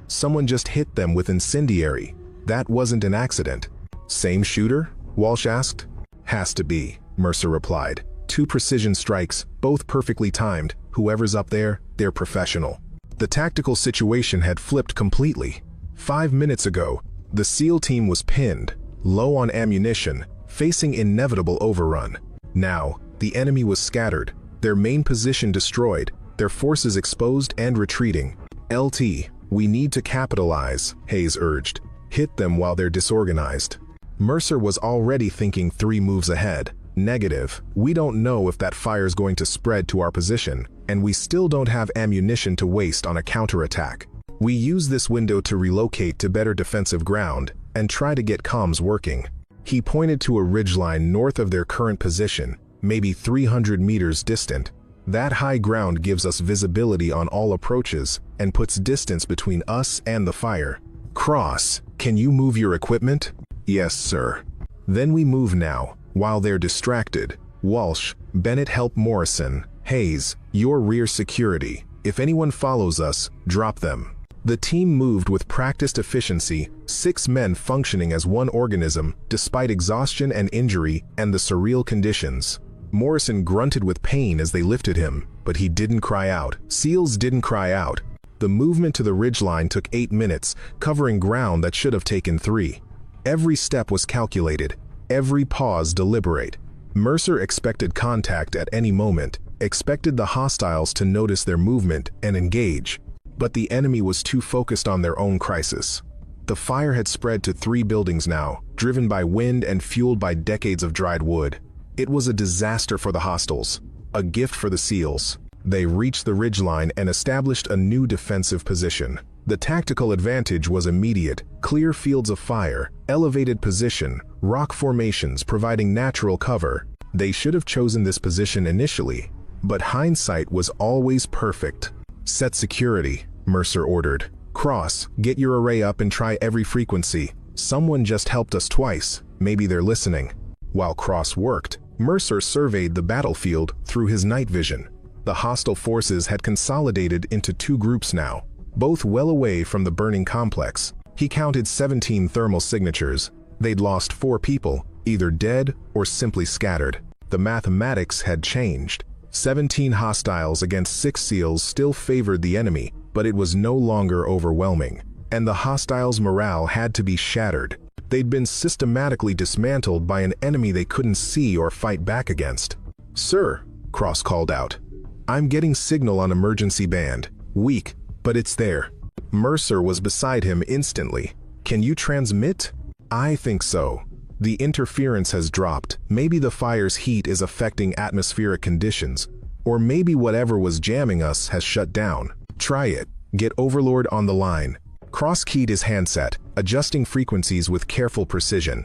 [SPEAKER 1] "Someone just hit them with incendiary. That wasn't an accident." "Same shooter?" Walsh asked. "Has to be," Mercer replied. 2 precision strikes, both perfectly timed. Whoever's up there, they're professional. The tactical situation had flipped completely. 5 minutes ago, the SEAL team was pinned, low on ammunition, facing inevitable overrun. Now, the enemy was scattered, their main position destroyed, their forces exposed and retreating. "LT, we need to capitalize," Hayes urged. "Hit them while they're disorganized." Mercer was already thinking 3 moves ahead. "Negative, we don't know if that fire's going to spread to our position, and we still don't have ammunition to waste on a counterattack. We use this window to relocate to better defensive ground and try to get comms working." He pointed to a ridgeline north of their current position, maybe 300 meters distant. That high ground gives us visibility on all approaches and puts distance between us and the fire. Cross, can you move your equipment? Yes, sir. Then we move now, while they're distracted. Walsh, Bennett help Morrison. Hayes, your rear security. If anyone follows us, drop them. The team moved with practiced efficiency, 6 men functioning as one organism, despite exhaustion and injury and the surreal conditions. Morrison grunted with pain as they lifted him, but he didn't cry out. SEALs didn't cry out. The movement to the ridgeline took 8 minutes, covering ground that should have taken 3. Every step was calculated, every pause deliberate. Mercer expected contact at any moment, expected the hostiles to notice their movement and engage. But the enemy was too focused on their own crisis. The fire had spread to 3 buildings now, driven by wind and fueled by decades of dried wood. It was a disaster for the hostiles, a gift for the SEALs. They reached the ridgeline and established a new defensive position. The tactical advantage was immediate: clear fields of fire, elevated position, rock formations providing natural cover. They should have chosen this position initially, but hindsight was always perfect. Set security, Mercer ordered. Cross, get your array up and try every frequency. Someone just helped us twice, maybe they're listening. While Cross worked, Mercer surveyed the battlefield through his night vision. The hostile forces had consolidated into 2 groups now, both well away from the burning complex. He counted 17 thermal signatures. They'd lost 4 people, either dead or simply scattered. The mathematics had changed. 17 hostiles against 6 SEALs still favored the enemy, but it was no longer overwhelming, and the hostiles' morale had to be shattered. They'd been systematically dismantled by an enemy they couldn't see or fight back against. "Sir," Cross called out, "I'm getting signal on emergency band. Weak, but it's there." Mercer was beside him instantly. "Can you transmit?" "I think so. The interference has dropped. Maybe the fire's heat is affecting atmospheric conditions, or maybe whatever was jamming us has shut down. Try it. Get Overlord on the line." Cross keyed his handset, adjusting frequencies with careful precision.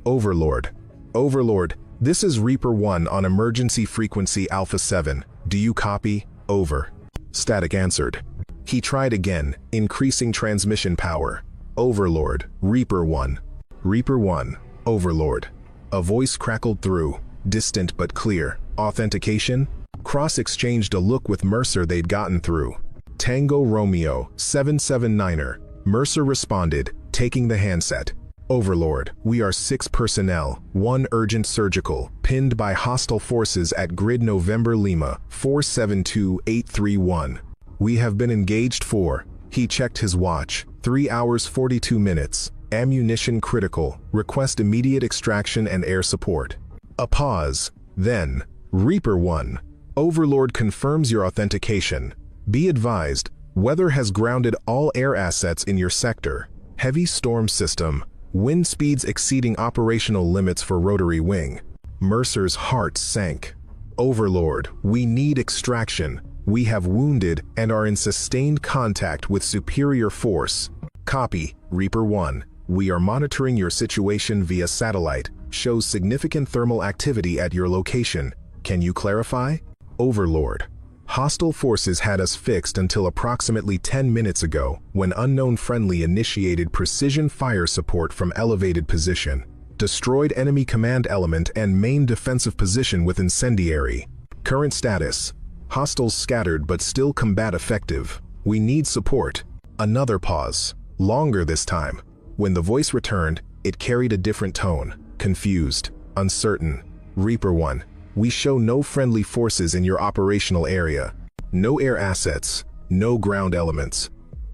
[SPEAKER 1] "Overlord. Overlord, this is Reaper 1 on emergency frequency Alpha 7. Do you copy? Over." Static answered. He tried again, increasing transmission power. "Overlord, Reaper 1. Reaper 1, Overlord." A voice crackled through, distant but clear. "Authentication?" Cross exchanged a look with Mercer they'd gotten through. "Tango Romeo, 779er. Mercer responded, taking the handset. "Overlord, we are 6 personnel, 1 urgent surgical, pinned by hostile forces at grid November Lima, 472831. We have been engaged for," he checked his watch, 3 hours 42 minutes. "Ammunition critical. Request immediate extraction and air support." A pause. Then, "Reaper 1. Overlord confirms your authentication. Be advised, weather has grounded all air assets in your sector. Heavy storm system. Wind speeds exceeding operational limits for rotary wing." Mercer's heart sank. "Overlord, we need extraction. We have wounded and are in sustained contact with superior force." "Copy, Reaper 1. We are monitoring your situation via satellite. Shows significant thermal activity at your location. Can you clarify?" "Overlord, hostile forces had us fixed until approximately 10 minutes ago, when unknown friendly initiated precision fire support from elevated position. Destroyed enemy command element and main defensive position with incendiary. Current status: hostiles scattered but still combat effective. We need support." Another pause, longer this time. When the voice returned, it carried a different tone, confused, uncertain. "Reaper 1. We show no friendly forces in your operational area. No air assets, no ground elements.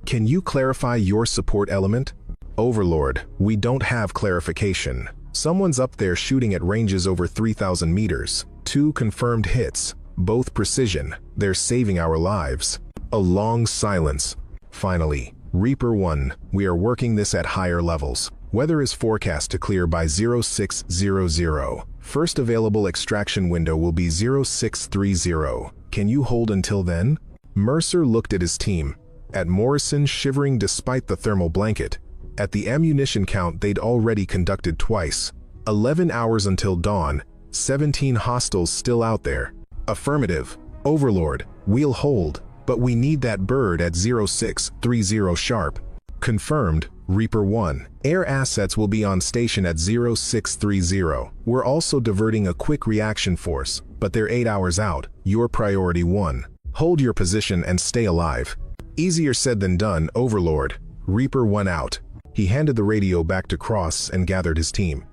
[SPEAKER 1] Can you clarify your support element?" "Overlord, we don't have clarification. Someone's up there shooting at ranges over 3,000 meters. 2 confirmed hits, both precision. They're saving our lives." A long silence. Finally, "Reaper 1, we are working this at higher levels. Weather is forecast to clear by 0600. First available extraction window will be 0630. Can you hold until then?" Mercer looked at his team, at Morrison shivering despite the thermal blanket, at the ammunition count they'd already conducted twice. 11 hours until dawn, 17 hostiles still out there. "Affirmative. Overlord, we'll hold, but we need that bird at 0630 sharp. Confirmed, Reaper 1. Air assets will be on station at 0630. We're also diverting a quick reaction force, but they're 8 hours out. Your priority 1. Hold your position and stay alive. Easier said than done, Overlord. Reaper 1 out. He handed the radio back to Cross and gathered his team.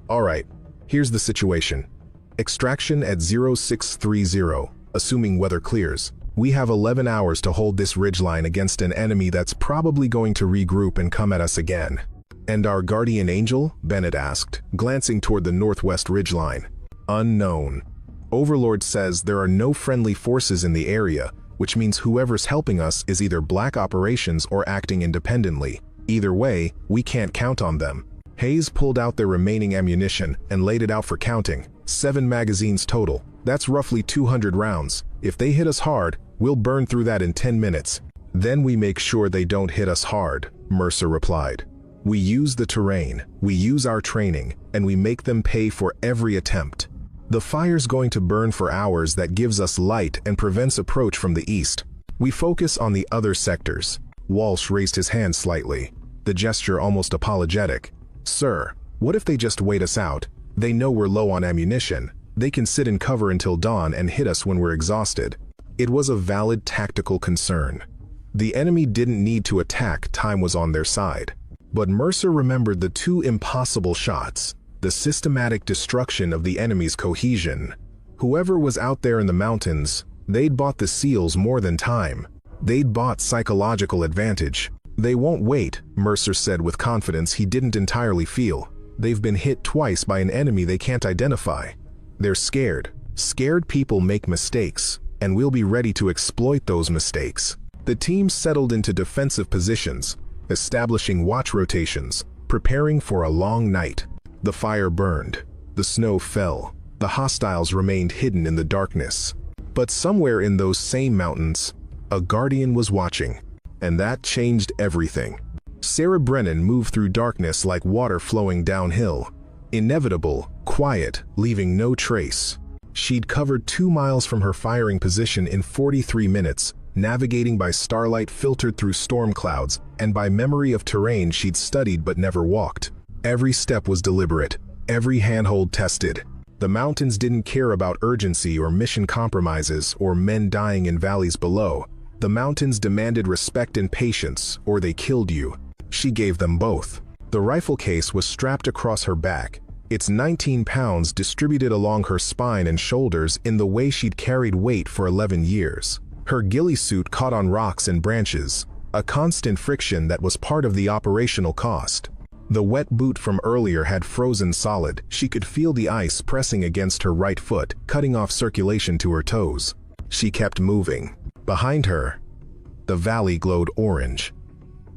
[SPEAKER 1] Alright, here's the situation. Extraction at 0630, assuming weather clears. We have 11 hours to hold this ridgeline against an enemy that's probably going to regroup and come at us again. And our guardian angel? Bennett asked, glancing toward the northwest ridgeline. Unknown. Overlord says there are no friendly forces in the area, which means whoever's helping us is either black operations or acting independently. Either way, we can't count on them. Hayes pulled out their remaining ammunition and laid it out for counting. 7 magazines total. That's roughly 200 rounds. If they hit us hard, we'll burn through that in 10 minutes. Then we make sure they don't hit us hard, Mercer replied. We use the terrain, we use our training, and we make them pay for every attempt. The fire's going to burn for hours. That gives us light and prevents approach from the east. We focus on the other sectors. Walsh raised his hand slightly, the gesture almost apologetic. Sir, what if they just wait us out? They know we're low on ammunition. They can sit in cover until dawn and hit us when we're exhausted. It was a valid tactical concern. The enemy didn't need to attack, time was on their side. But Mercer remembered the 2 impossible shots, the systematic destruction of the enemy's cohesion. Whoever was out there in the mountains, they'd bought the SEALs more than time. They'd bought psychological advantage. They won't wait, Mercer said with confidence he didn't entirely feel. They've been hit twice by an enemy they can't identify. They're scared. Scared people make mistakes, and we'll be ready to exploit those mistakes. The team settled into defensive positions, establishing watch rotations, preparing for a long night. The fire burned. The snow fell. The hostiles remained hidden in the darkness. But somewhere in those same mountains, a guardian was watching. And that changed everything. Sarah Brennan moved through darkness like water flowing downhill. Inevitable, quiet, leaving no trace. She'd covered 2 miles from her firing position in 43 minutes, navigating by starlight filtered through storm clouds and by memory of terrain she'd studied but never walked. Every step was deliberate, every handhold tested. The mountains didn't care about urgency or mission compromises or men dying in valleys below. The mountains demanded respect and patience, or they killed you. She gave them both. The rifle case was strapped across her back, its 19 pounds distributed along her spine and shoulders in the way she'd carried weight for 11 years. Her ghillie suit caught on rocks and branches, a constant friction that was part of the operational cost. The wet boot from earlier had frozen solid. She could feel the ice pressing against her right foot, cutting off circulation to her toes. She kept moving. Behind her, the valley glowed orange.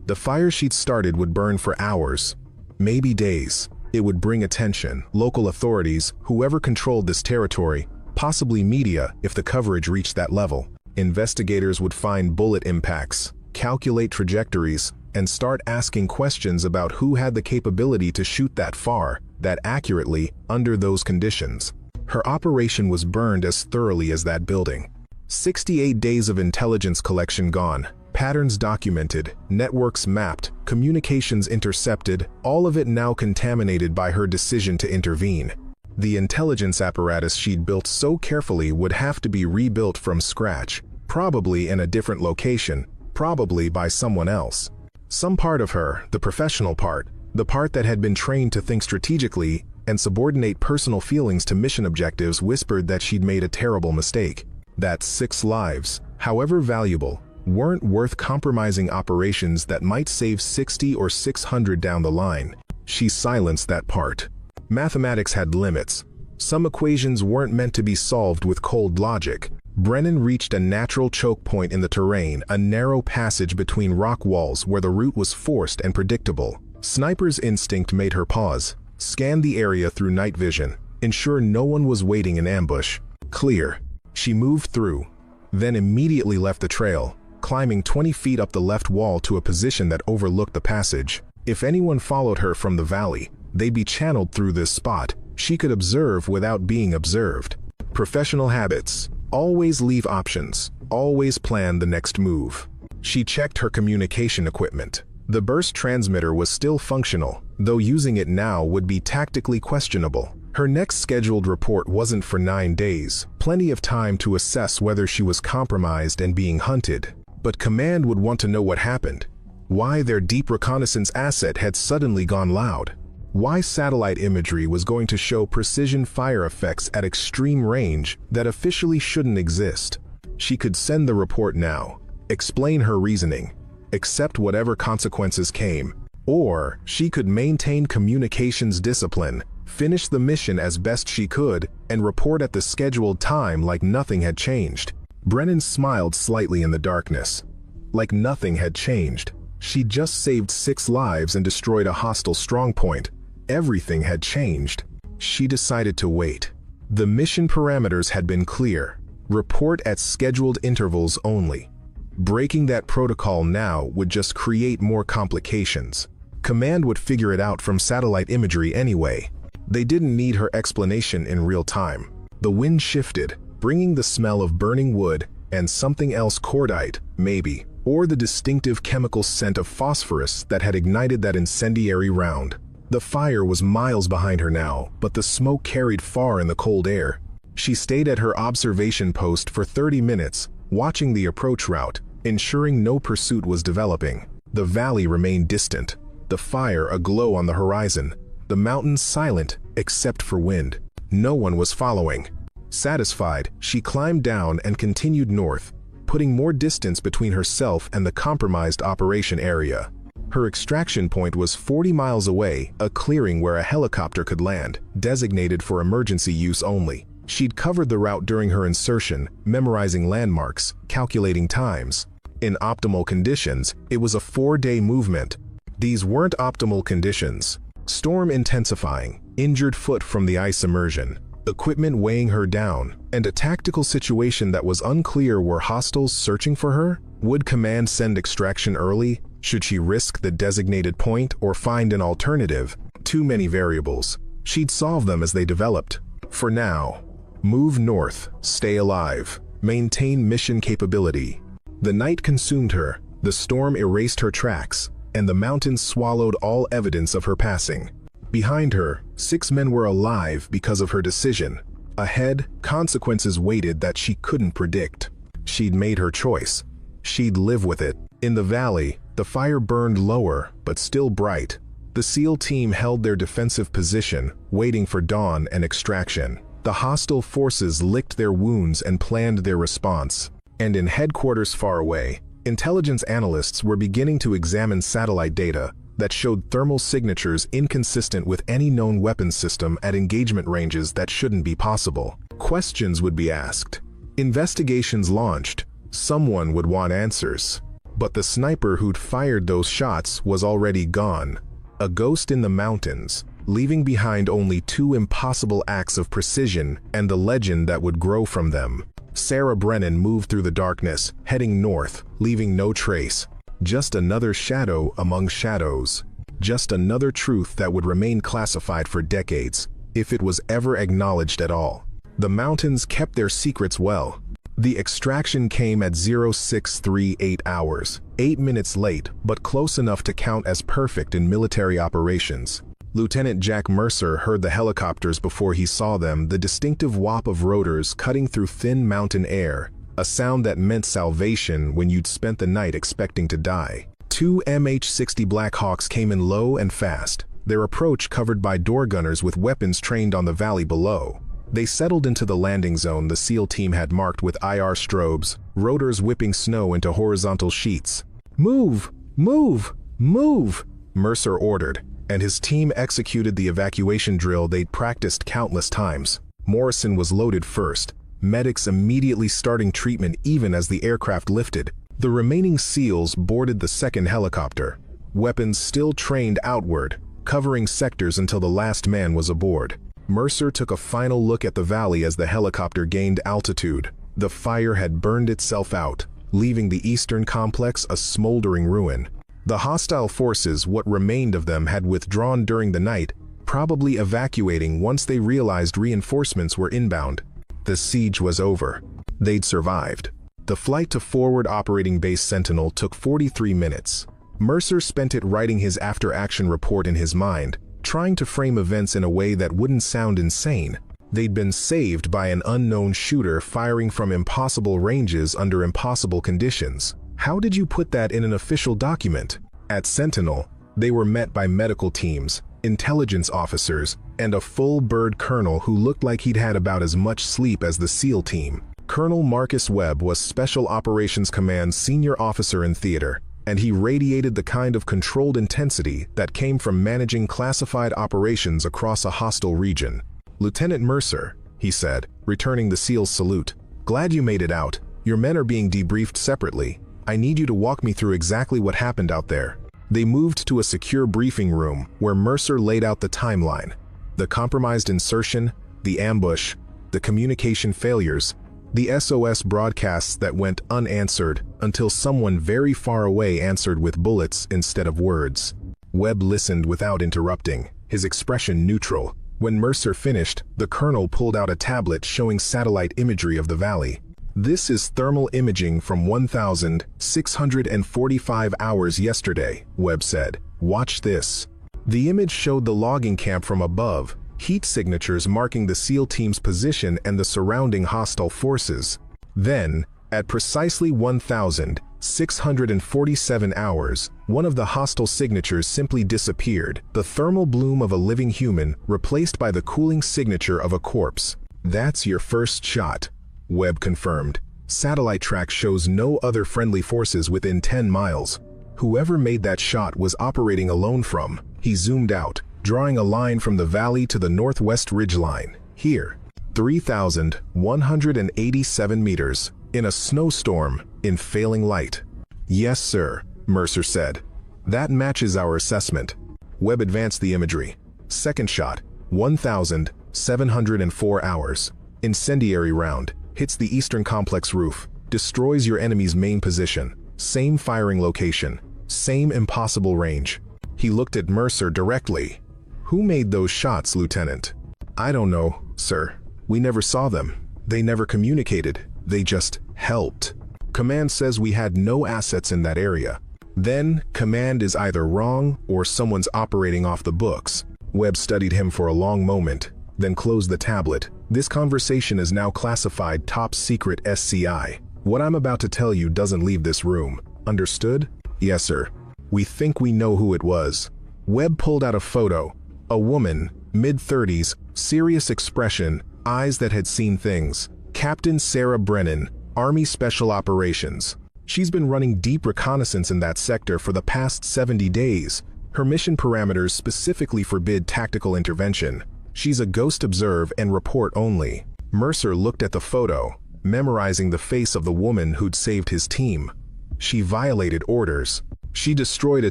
[SPEAKER 1] The fire she'd started would burn for hours, maybe days. It would bring attention, local authorities, whoever controlled this territory, possibly media if the coverage reached that level. Investigators would find bullet impacts, calculate trajectories, and start asking questions about who had the capability to shoot that far, that accurately, under those conditions. Her operation was burned as thoroughly as that building. 68 days of intelligence collection gone, patterns documented, networks mapped, communications intercepted, all of it now contaminated by her decision to intervene. The intelligence apparatus she'd built so carefully would have to be rebuilt from scratch, probably in a different location, probably by someone else. Some part of her, the professional part, the part that had been trained to think strategically and subordinate personal feelings to mission objectives, whispered that she'd made a terrible mistake. That 6 lives, however valuable, weren't worth compromising operations that might save 60 or 600 down the line. She silenced that part. Mathematics had limits. Some equations weren't meant to be solved with cold logic. Brennan reached a natural choke point in the terrain, a narrow passage between rock walls where the route was forced and predictable. Sniper's instinct made her pause, scan the area through night vision, ensure no one was waiting in ambush. Clear. She moved through, then immediately left the trail, climbing 20 feet up the left wall to a position that overlooked the passage. If anyone followed her from the valley, they'd be channeled through this spot. She could observe without being observed. Professional habits. Always leave options. Always plan the next move. She checked her communication equipment. The burst transmitter was still functional, though using it now would be tactically questionable. Her next scheduled report wasn't for 9 days, plenty of time to assess whether she was compromised and being hunted. But Command would want to know what happened. Why their deep reconnaissance asset had suddenly gone loud. Why satellite imagery was going to show precision fire effects at extreme range that officially shouldn't exist. She could send the report now, explain her reasoning, accept whatever consequences came, or she could maintain communications discipline, finish the mission as best she could, and report at the scheduled time like nothing had changed. Brennan smiled slightly in the darkness. Like nothing had changed. She'd just saved 6 lives and destroyed a hostile strongpoint. Everything had changed. She decided to wait. The mission parameters had been clear. Report at scheduled intervals only. Breaking that protocol now would just create more complications. Command would figure it out from satellite imagery anyway. They didn't need her explanation in real time. The wind shifted, bringing the smell of burning wood and something else, cordite, maybe, or the distinctive chemical scent of phosphorus that had ignited that incendiary round. The fire was miles behind her now, but the smoke carried far in the cold air. She stayed at her observation post for 30 minutes, watching the approach route, ensuring no pursuit was developing. The valley remained distant, the fire aglow on the horizon, the mountains silent except for wind. No one was following. Satisfied, she climbed down and continued north, putting more distance between herself and the compromised operation area. Her extraction point was 40 miles away, a clearing where a helicopter could land, designated for emergency use only. She'd covered the route during her insertion, memorizing landmarks, calculating times. In optimal conditions, it was a 4-day movement. These weren't optimal conditions. Storm intensifying, injured foot from the ice immersion, equipment weighing her down, and a tactical situation that was unclear. Were hostiles searching for her? Would Command send extraction early? Should she risk the designated point or find an alternative? Too many variables. She'd solve them as they developed. For now, move north, stay alive, maintain mission capability. The night consumed her, the storm erased her tracks, and the mountains swallowed all evidence of her passing. Behind her, 6 men were alive because of her decision. Ahead, consequences waited that she couldn't predict. She'd made her choice. She'd live with it. In the valley, the fire burned lower, but still bright. The SEAL team held their defensive position, waiting for dawn and extraction. The hostile forces licked their wounds and planned their response. And in headquarters far away, intelligence analysts were beginning to examine satellite data that showed thermal signatures inconsistent with any known weapons system at engagement ranges that shouldn't be possible. Questions would be asked. Investigations launched. Someone would want answers. But the sniper who'd fired those shots was already gone. A ghost in the mountains, leaving behind only 2 impossible acts of precision and the legend that would grow from them. Sarah Brennan moved through the darkness, heading north, leaving no trace. Just another shadow among shadows. Just another truth that would remain classified for decades, if it was ever acknowledged at all. The mountains kept their secrets well. The extraction came at 0638 hours, 8 minutes late, but close enough to count as perfect in military operations. Lieutenant Jack Mercer heard the helicopters before he saw them, the distinctive whop of rotors cutting through thin mountain air, a sound that meant salvation when you'd spent the night expecting to die. 2 MH-60 Blackhawks came in low and fast, their approach covered by door gunners with weapons trained on the valley below. They settled into the landing zone the SEAL team had marked with IR strobes, rotors whipping snow into horizontal sheets. "Move! Move! Move!" Mercer ordered, and his team executed the evacuation drill they'd practiced countless times. Morrison was loaded first, medics immediately starting treatment even as the aircraft lifted. The remaining SEALs boarded the second helicopter, weapons still trained outward, covering sectors until the last man was aboard. Mercer took a final look at the valley as the helicopter gained altitude. The fire had burned itself out, leaving the eastern complex a smoldering ruin. The hostile forces, what remained of them, had withdrawn during the night, probably evacuating once they realized reinforcements were inbound. The siege was over. They'd survived. The flight to Forward Operating Base Sentinel took 43 minutes. Mercer spent it writing his after-action report in his mind, trying to frame events in a way that wouldn't sound insane. They'd been saved by an unknown shooter firing from impossible ranges under impossible conditions. How did you put that in an official document? At Sentinel, they were met by medical teams, intelligence officers, and a full-bird colonel who looked like he'd had about as much sleep as the SEAL team. Colonel Marcus Webb was Special Operations Command's senior officer in theater, and he radiated the kind of controlled intensity that came from managing classified operations across a hostile region. "Lieutenant Mercer," he said, returning the SEAL's salute, "glad you made it out. Your men are being debriefed separately. I need you to walk me through exactly what happened out there." They moved to a secure briefing room where Mercer laid out the timeline. The compromised insertion, the ambush, the communication failures, the SOS broadcasts that went unanswered until someone very far away answered with bullets instead of words. Webb listened without interrupting, his expression neutral. When Mercer finished, the colonel pulled out a tablet showing satellite imagery of the valley. "This is thermal imaging from 1,645 hours yesterday," Webb said. "Watch this." The image showed the logging camp from above, heat signatures marking the SEAL team's position and the surrounding hostile forces. Then, at precisely 1,647 hours, one of the hostile signatures simply disappeared, the thermal bloom of a living human replaced by the cooling signature of a corpse. "That's your first shot," Webb confirmed. "Satellite track shows no other friendly forces within 10 miles. Whoever made that shot was operating alone from." He zoomed out, drawing a line from the valley to the northwest ridgeline. "Here, 3,187 meters, in a snowstorm, in failing light." "Yes, sir," Mercer said. "That matches our assessment." Webb advanced the imagery. Second shot, 1,704 hours. Incendiary round. Hits the eastern complex roof, destroys your enemy's main position, same firing location, same impossible range. He looked at Mercer directly. "Who made those shots, Lieutenant?" "I don't know, sir. We never saw them. They never communicated. They just helped. Command says we had no assets in that area." "Then, Command is either wrong or someone's operating off the books." Webb studied him for a long moment, then closed the tablet. "This conversation is now classified top secret SCI. What I'm about to tell you doesn't leave this room. Understood?" "Yes, sir. We think we know who it was." Webb pulled out a photo. A woman, mid-30s, serious expression, eyes that had seen things. Captain Sarah Brennan, Army Special Operations. She's been running deep reconnaissance in that sector for the past 70 days. Her mission parameters specifically forbid tactical intervention. She's a ghost observe and report only. Mercer looked at the photo, memorizing the face of the woman who'd saved his team. She violated orders. She destroyed a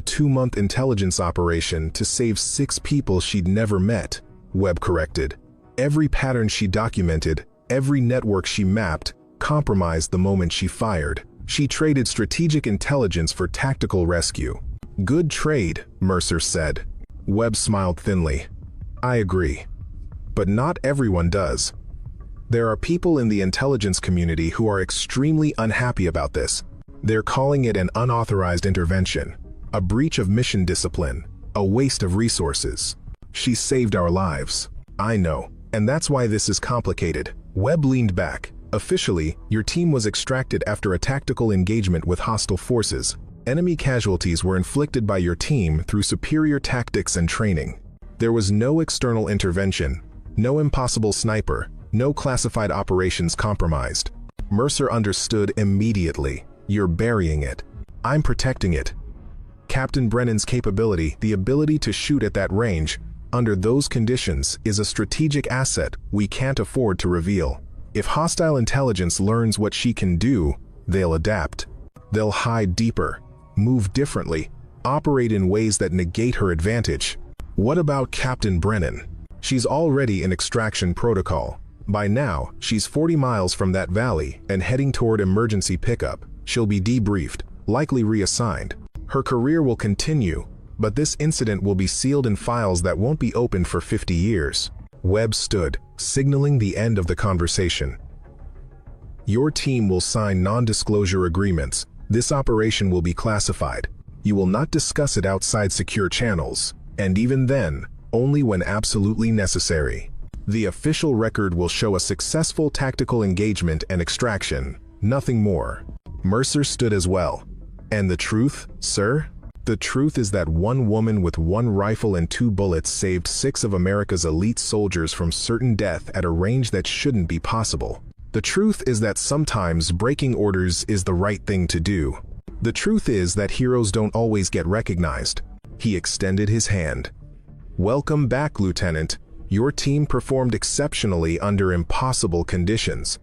[SPEAKER 1] 2-month intelligence operation to save 6 people she'd never met, Webb corrected. Every pattern she documented, every network she mapped, compromised the moment she fired. She traded strategic intelligence for tactical rescue. "Good trade," Mercer said. Webb smiled thinly. "I agree. But not everyone does. There are people in the intelligence community who are extremely unhappy about this. They're calling it an unauthorized intervention, a breach of mission discipline, a waste of resources. She saved our lives. I know, and that's why this is complicated." Webb leaned back. "Officially, your team was extracted after a tactical engagement with hostile forces. Enemy casualties were inflicted by your team through superior tactics and training. There was no external intervention, no impossible sniper, no classified operations compromised." Mercer understood immediately. "You're burying it. I'm protecting it. Captain Brennan's capability, the ability to shoot at that range, under those conditions, is a strategic asset we can't afford to reveal. If hostile intelligence learns what she can do, they'll adapt. They'll hide deeper, move differently, operate in ways that negate her advantage." "What about Captain Brennan?" "She's already in extraction protocol. By now, she's 40 miles from that valley and heading toward emergency pickup. She'll be debriefed, likely reassigned. Her career will continue, but this incident will be sealed in files that won't be opened for 50 years. Webb stood, signaling the end of the conversation. Your team will sign non-disclosure agreements. This operation will be classified. You will not discuss it outside secure channels, and even then, only when absolutely necessary. The official record will show a successful tactical engagement and extraction, nothing more." Mercer stood as well. "And the truth, sir? The truth is that one woman with one rifle and 2 bullets saved 6 of America's elite soldiers from certain death at a range that shouldn't be possible. The truth is that sometimes breaking orders is the right thing to do. The truth is that heroes don't always get recognized." He extended his hand. "Welcome back, Lieutenant. Your team performed exceptionally under impossible conditions.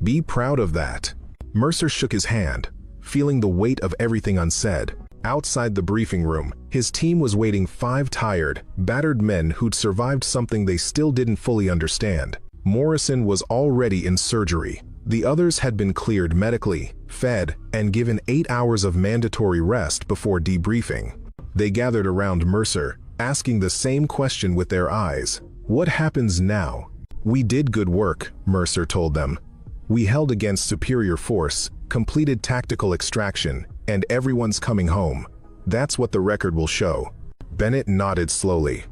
[SPEAKER 1] Be proud of that." Mercer shook his hand, feeling the weight of everything unsaid. Outside the briefing room, his team was waiting 5 tired, battered men who'd survived something they still didn't fully understand. Morrison was already in surgery. The others had been cleared medically, fed, and given 8 hours of mandatory rest before debriefing. They gathered around Mercer, asking the same question with their eyes. "What happens now?" "We did good work," Mercer told them. "We held against superior force, completed tactical extraction, and everyone's coming home. That's what the record will show." Bennett nodded slowly.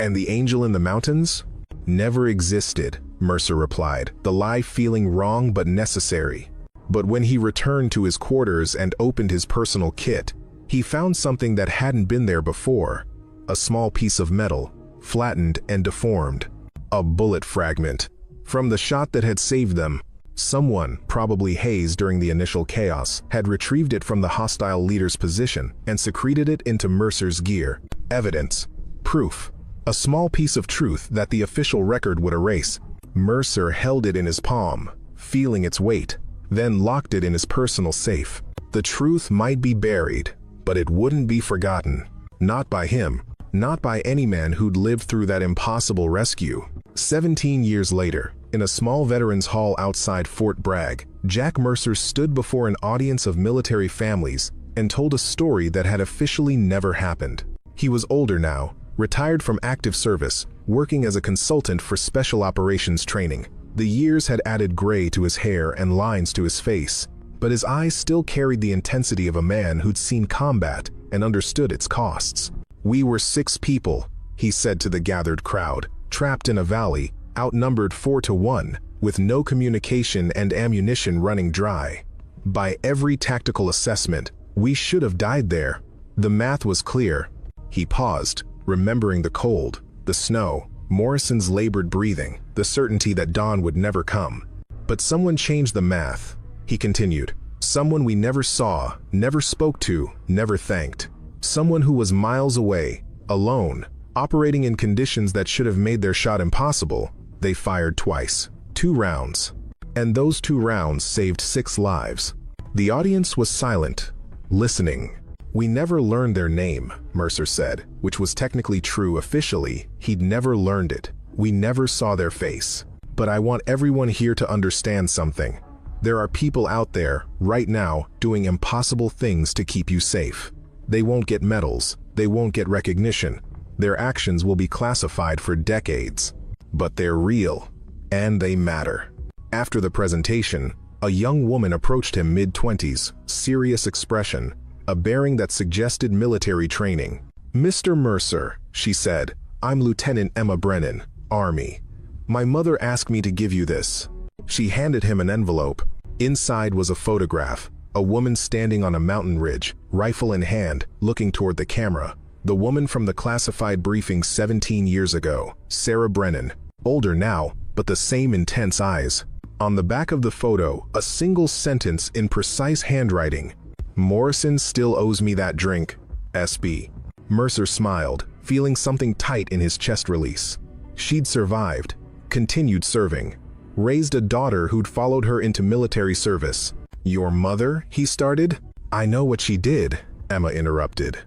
[SPEAKER 1] "And the angel in the mountains?" "Never existed," Mercer replied, the lie feeling wrong but necessary. But when he returned to his quarters and opened his personal kit, he found something that hadn't been there before. A small piece of metal, flattened and deformed. A bullet fragment. From the shot that had saved them. Someone, probably Hayes during the initial chaos, had retrieved it from the hostile leader's position and secreted it into Mercer's gear. Evidence. Proof. A small piece of truth that the official record would erase. Mercer held it in his palm, feeling its weight, then locked it in his personal safe. The truth might be buried, but it wouldn't be forgotten. Not by him. Not by any man who'd lived through that impossible rescue. 17 years later, in a small veterans hall outside Fort Bragg, Jack Mercer stood before an audience of military families and told a story that had officially never happened. He was older now, retired from active service, working as a consultant for special operations training. The years had added gray to his hair and lines to his face, but his eyes still carried the intensity of a man who'd seen combat and understood its costs. "We were 6 people," he said to the gathered crowd, "trapped in a valley, outnumbered 4 to 1, with no communication and ammunition running dry. By every tactical assessment, we should have died there. The math was clear." He paused, remembering the cold, the snow, Morrison's labored breathing, the certainty that dawn would never come. "But someone changed the math," he continued. "Someone we never saw, never spoke to, never thanked. Someone who was miles away, alone, operating in conditions that should have made their shot impossible. They fired twice, 2 rounds. And those 2 rounds saved 6 lives." The audience was silent, listening. "We never learned their name," Mercer said, which was technically true officially. He'd never learned it. "We never saw their face. But I want everyone here to understand something. There are people out there, right now, doing impossible things to keep you safe. They won't get medals, they won't get recognition. Their actions will be classified for decades. But they're real, and they matter." After the presentation, a young woman approached him mid-20s, serious expression, a bearing that suggested military training. "Mr. Mercer," she said, "I'm Lieutenant Emma Brennan, Army. My mother asked me to give you this." She handed him an envelope. Inside was a photograph, a woman standing on a mountain ridge, rifle in hand, looking toward the camera. The woman from the classified briefing 17 years ago, Sarah Brennan. Older now, but the same intense eyes. On the back of the photo, a single sentence in precise handwriting. "Morrison still owes me that drink, SB." Mercer smiled, feeling something tight in his chest release. She'd survived, continued serving, raised a daughter who'd followed her into military service. "Your mother?" he started. "I know what she did," Emma interrupted.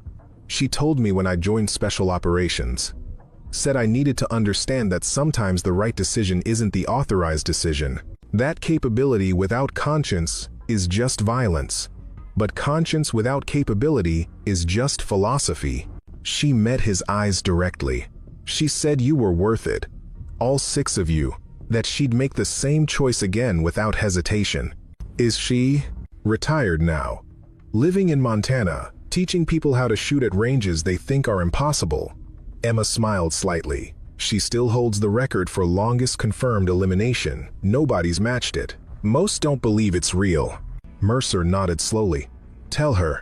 [SPEAKER 1] "She told me when I joined special operations. Said I needed to understand that sometimes the right decision isn't the authorized decision. That capability without conscience is just violence. But conscience without capability is just philosophy." She met his eyes directly. "She said you were worth it. All 6 of you. that she'd make the same choice again without hesitation. Is she retired now, living in Montana, teaching people how to shoot at ranges they think are impossible? Emma smiled slightly. She still holds the record for longest confirmed elimination. Nobody's matched it. Most don't believe it's real. Mercer nodded slowly. Tell her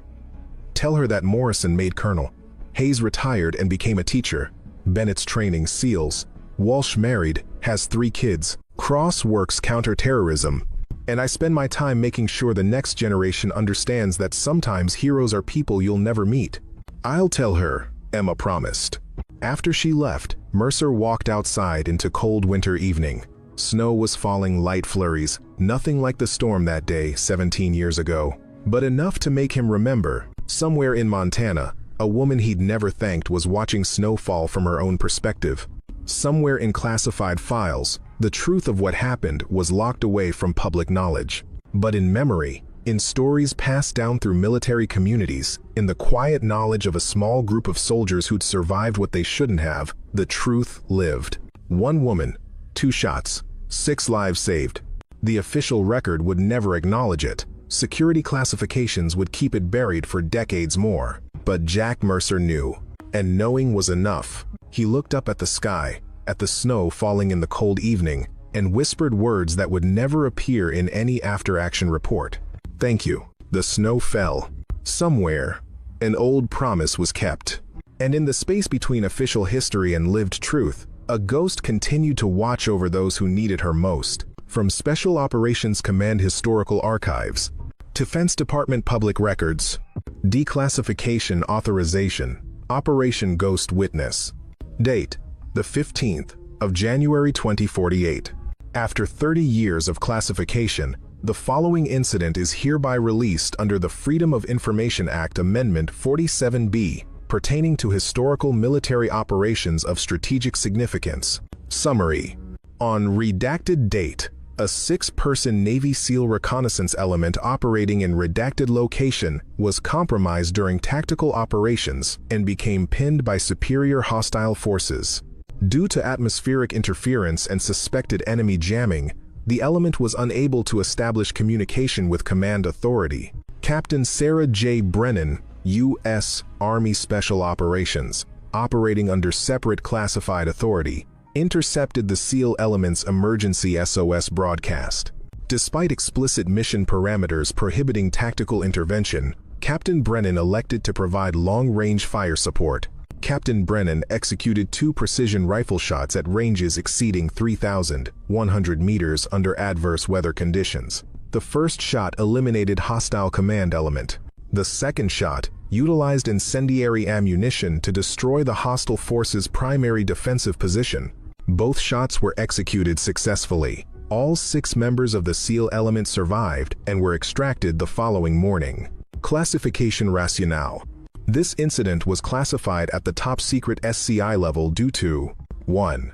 [SPEAKER 1] that Morrison made colonel. Hayes retired and became a teacher. Bennett's training SEALs. Walsh married, has 3 kids. Cross works counterterrorism. And I spend my time making sure the next generation understands that sometimes heroes are people you'll never meet. I'll tell her, Emma promised. After she left, Mercer walked outside into cold winter evening. Snow was falling, light flurries, nothing like the storm that day 17 years ago, but enough to make him remember. Somewhere in Montana, a woman he'd never thanked was watching snow fall from her own perspective. Somewhere in classified files, the truth of what happened was locked away from public knowledge. But in memory, in stories passed down through military communities, in the quiet knowledge of a small group of soldiers who'd survived what they shouldn't have, the truth lived. 1 woman, 2 shots, 6 lives saved. The official record would never acknowledge it. Security classifications would keep it buried for decades more. But Jack Mercer knew, and knowing was enough. He looked up at the sky, at the snow falling in the cold evening, and whispered words that would never appear in any after-action report. Thank you. The snow fell. Somewhere, an old promise was kept. And in the space between official history and lived truth, a ghost continued to watch over those who needed her most. From Special Operations Command Historical Archives to Defense Department Public Records, Declassification Authorization, Operation Ghost Witness. Date: the 15th of January 2048. After 30 years of classification, the following incident is hereby released under the Freedom of Information Act Amendment 47B, pertaining to historical military operations of strategic significance. Summary. On redacted date, a 6-person Navy SEAL reconnaissance element operating in redacted location was compromised during tactical operations and became pinned by superior hostile forces. Due to atmospheric interference and suspected enemy jamming, the element was unable to establish communication with command authority. Captain Sarah J. Brennan, U.S. Army Special Operations, operating under separate classified authority, intercepted the SEAL element's emergency SOS broadcast. Despite explicit mission parameters prohibiting tactical intervention, Captain Brennan elected to provide long-range fire support. Captain Brennan executed 2 precision rifle shots at ranges exceeding 3,100 meters under adverse weather conditions. The first shot eliminated hostile command element. The second shot utilized incendiary ammunition to destroy the hostile force's primary defensive position. Both shots were executed successfully. All 6 members of the SEAL element survived and were extracted the following morning. Classification rationale. This incident was classified at the top-secret SCI level due to 1.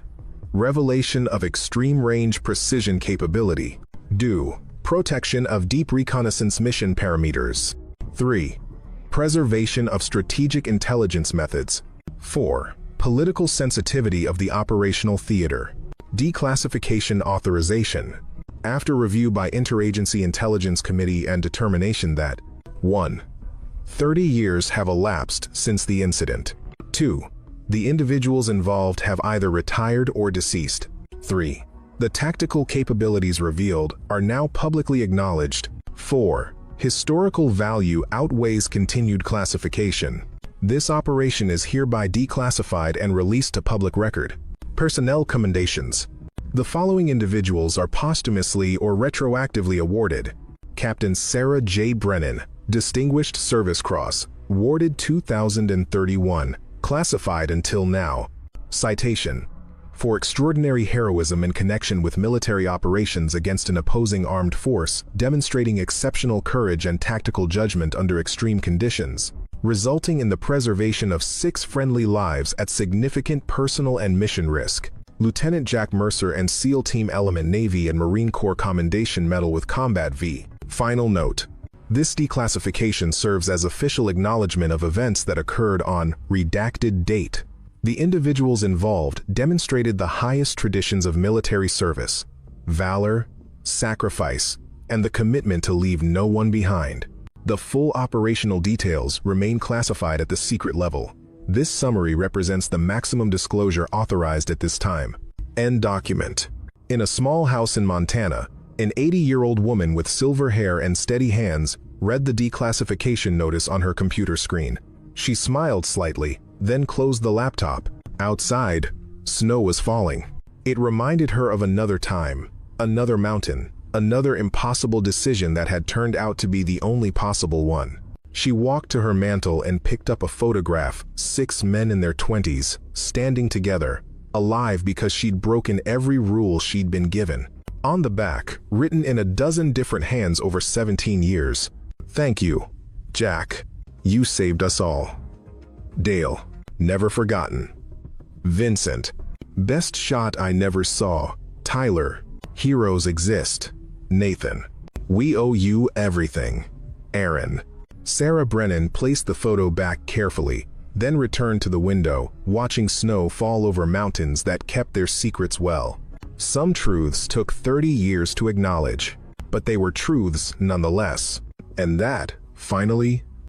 [SPEAKER 1] Revelation of extreme-range precision capability. 2. Protection of deep reconnaissance mission parameters. 3. Preservation of strategic intelligence methods. 4. Political sensitivity of the operational theater. Declassification authorization. After review by Interagency Intelligence Committee and determination that 1. 30 years have elapsed since the incident. 2. The individuals involved have either retired or deceased. 3. The tactical capabilities revealed are now publicly acknowledged. 4. Historical value outweighs continued classification. This operation is hereby declassified and released to public record. Personnel commendations. The following individuals are posthumously or retroactively awarded. Captain Sarah J. Brennan, Distinguished Service Cross, awarded 2031, classified until now. Citation: for extraordinary heroism in connection with military operations against an opposing armed force, demonstrating exceptional courage and tactical judgment under extreme conditions, resulting in the preservation of 6 friendly lives at significant personal and mission risk. Lieutenant Jack Mercer and SEAL Team Element Navy and Marine Corps Commendation Medal with Combat V. Final note. This declassification serves as official acknowledgement of events that occurred on redacted date. The individuals involved demonstrated the highest traditions of military service, valor, sacrifice, and the commitment to leave no one behind. The full operational details remain classified at the secret level. This summary represents the maximum disclosure authorized at this time. End document. In a small house in Montana, an 80-year-old woman with silver hair and steady hands read the declassification notice on her computer screen. She smiled slightly, then closed the laptop. Outside, snow was falling. It reminded her of another time, another mountain, another impossible decision that had turned out to be the only possible one. She walked to her mantel and picked up a photograph, 6 men in their 20s, standing together, alive because she'd broken every rule she'd been given. On the back, written in a dozen different hands over 17 years, "Thank you, Jack. You saved us all. Dale, never forgotten. Vincent, best shot I never saw. Tyler, heroes exist. Nathan, we owe you everything. Aaron." Sarah Brennan placed the photo back carefully, then returned to the window, watching snow fall over mountains that kept their secrets well. Some truths took 30 years to acknowledge, but they were truths nonetheless. And that, finally,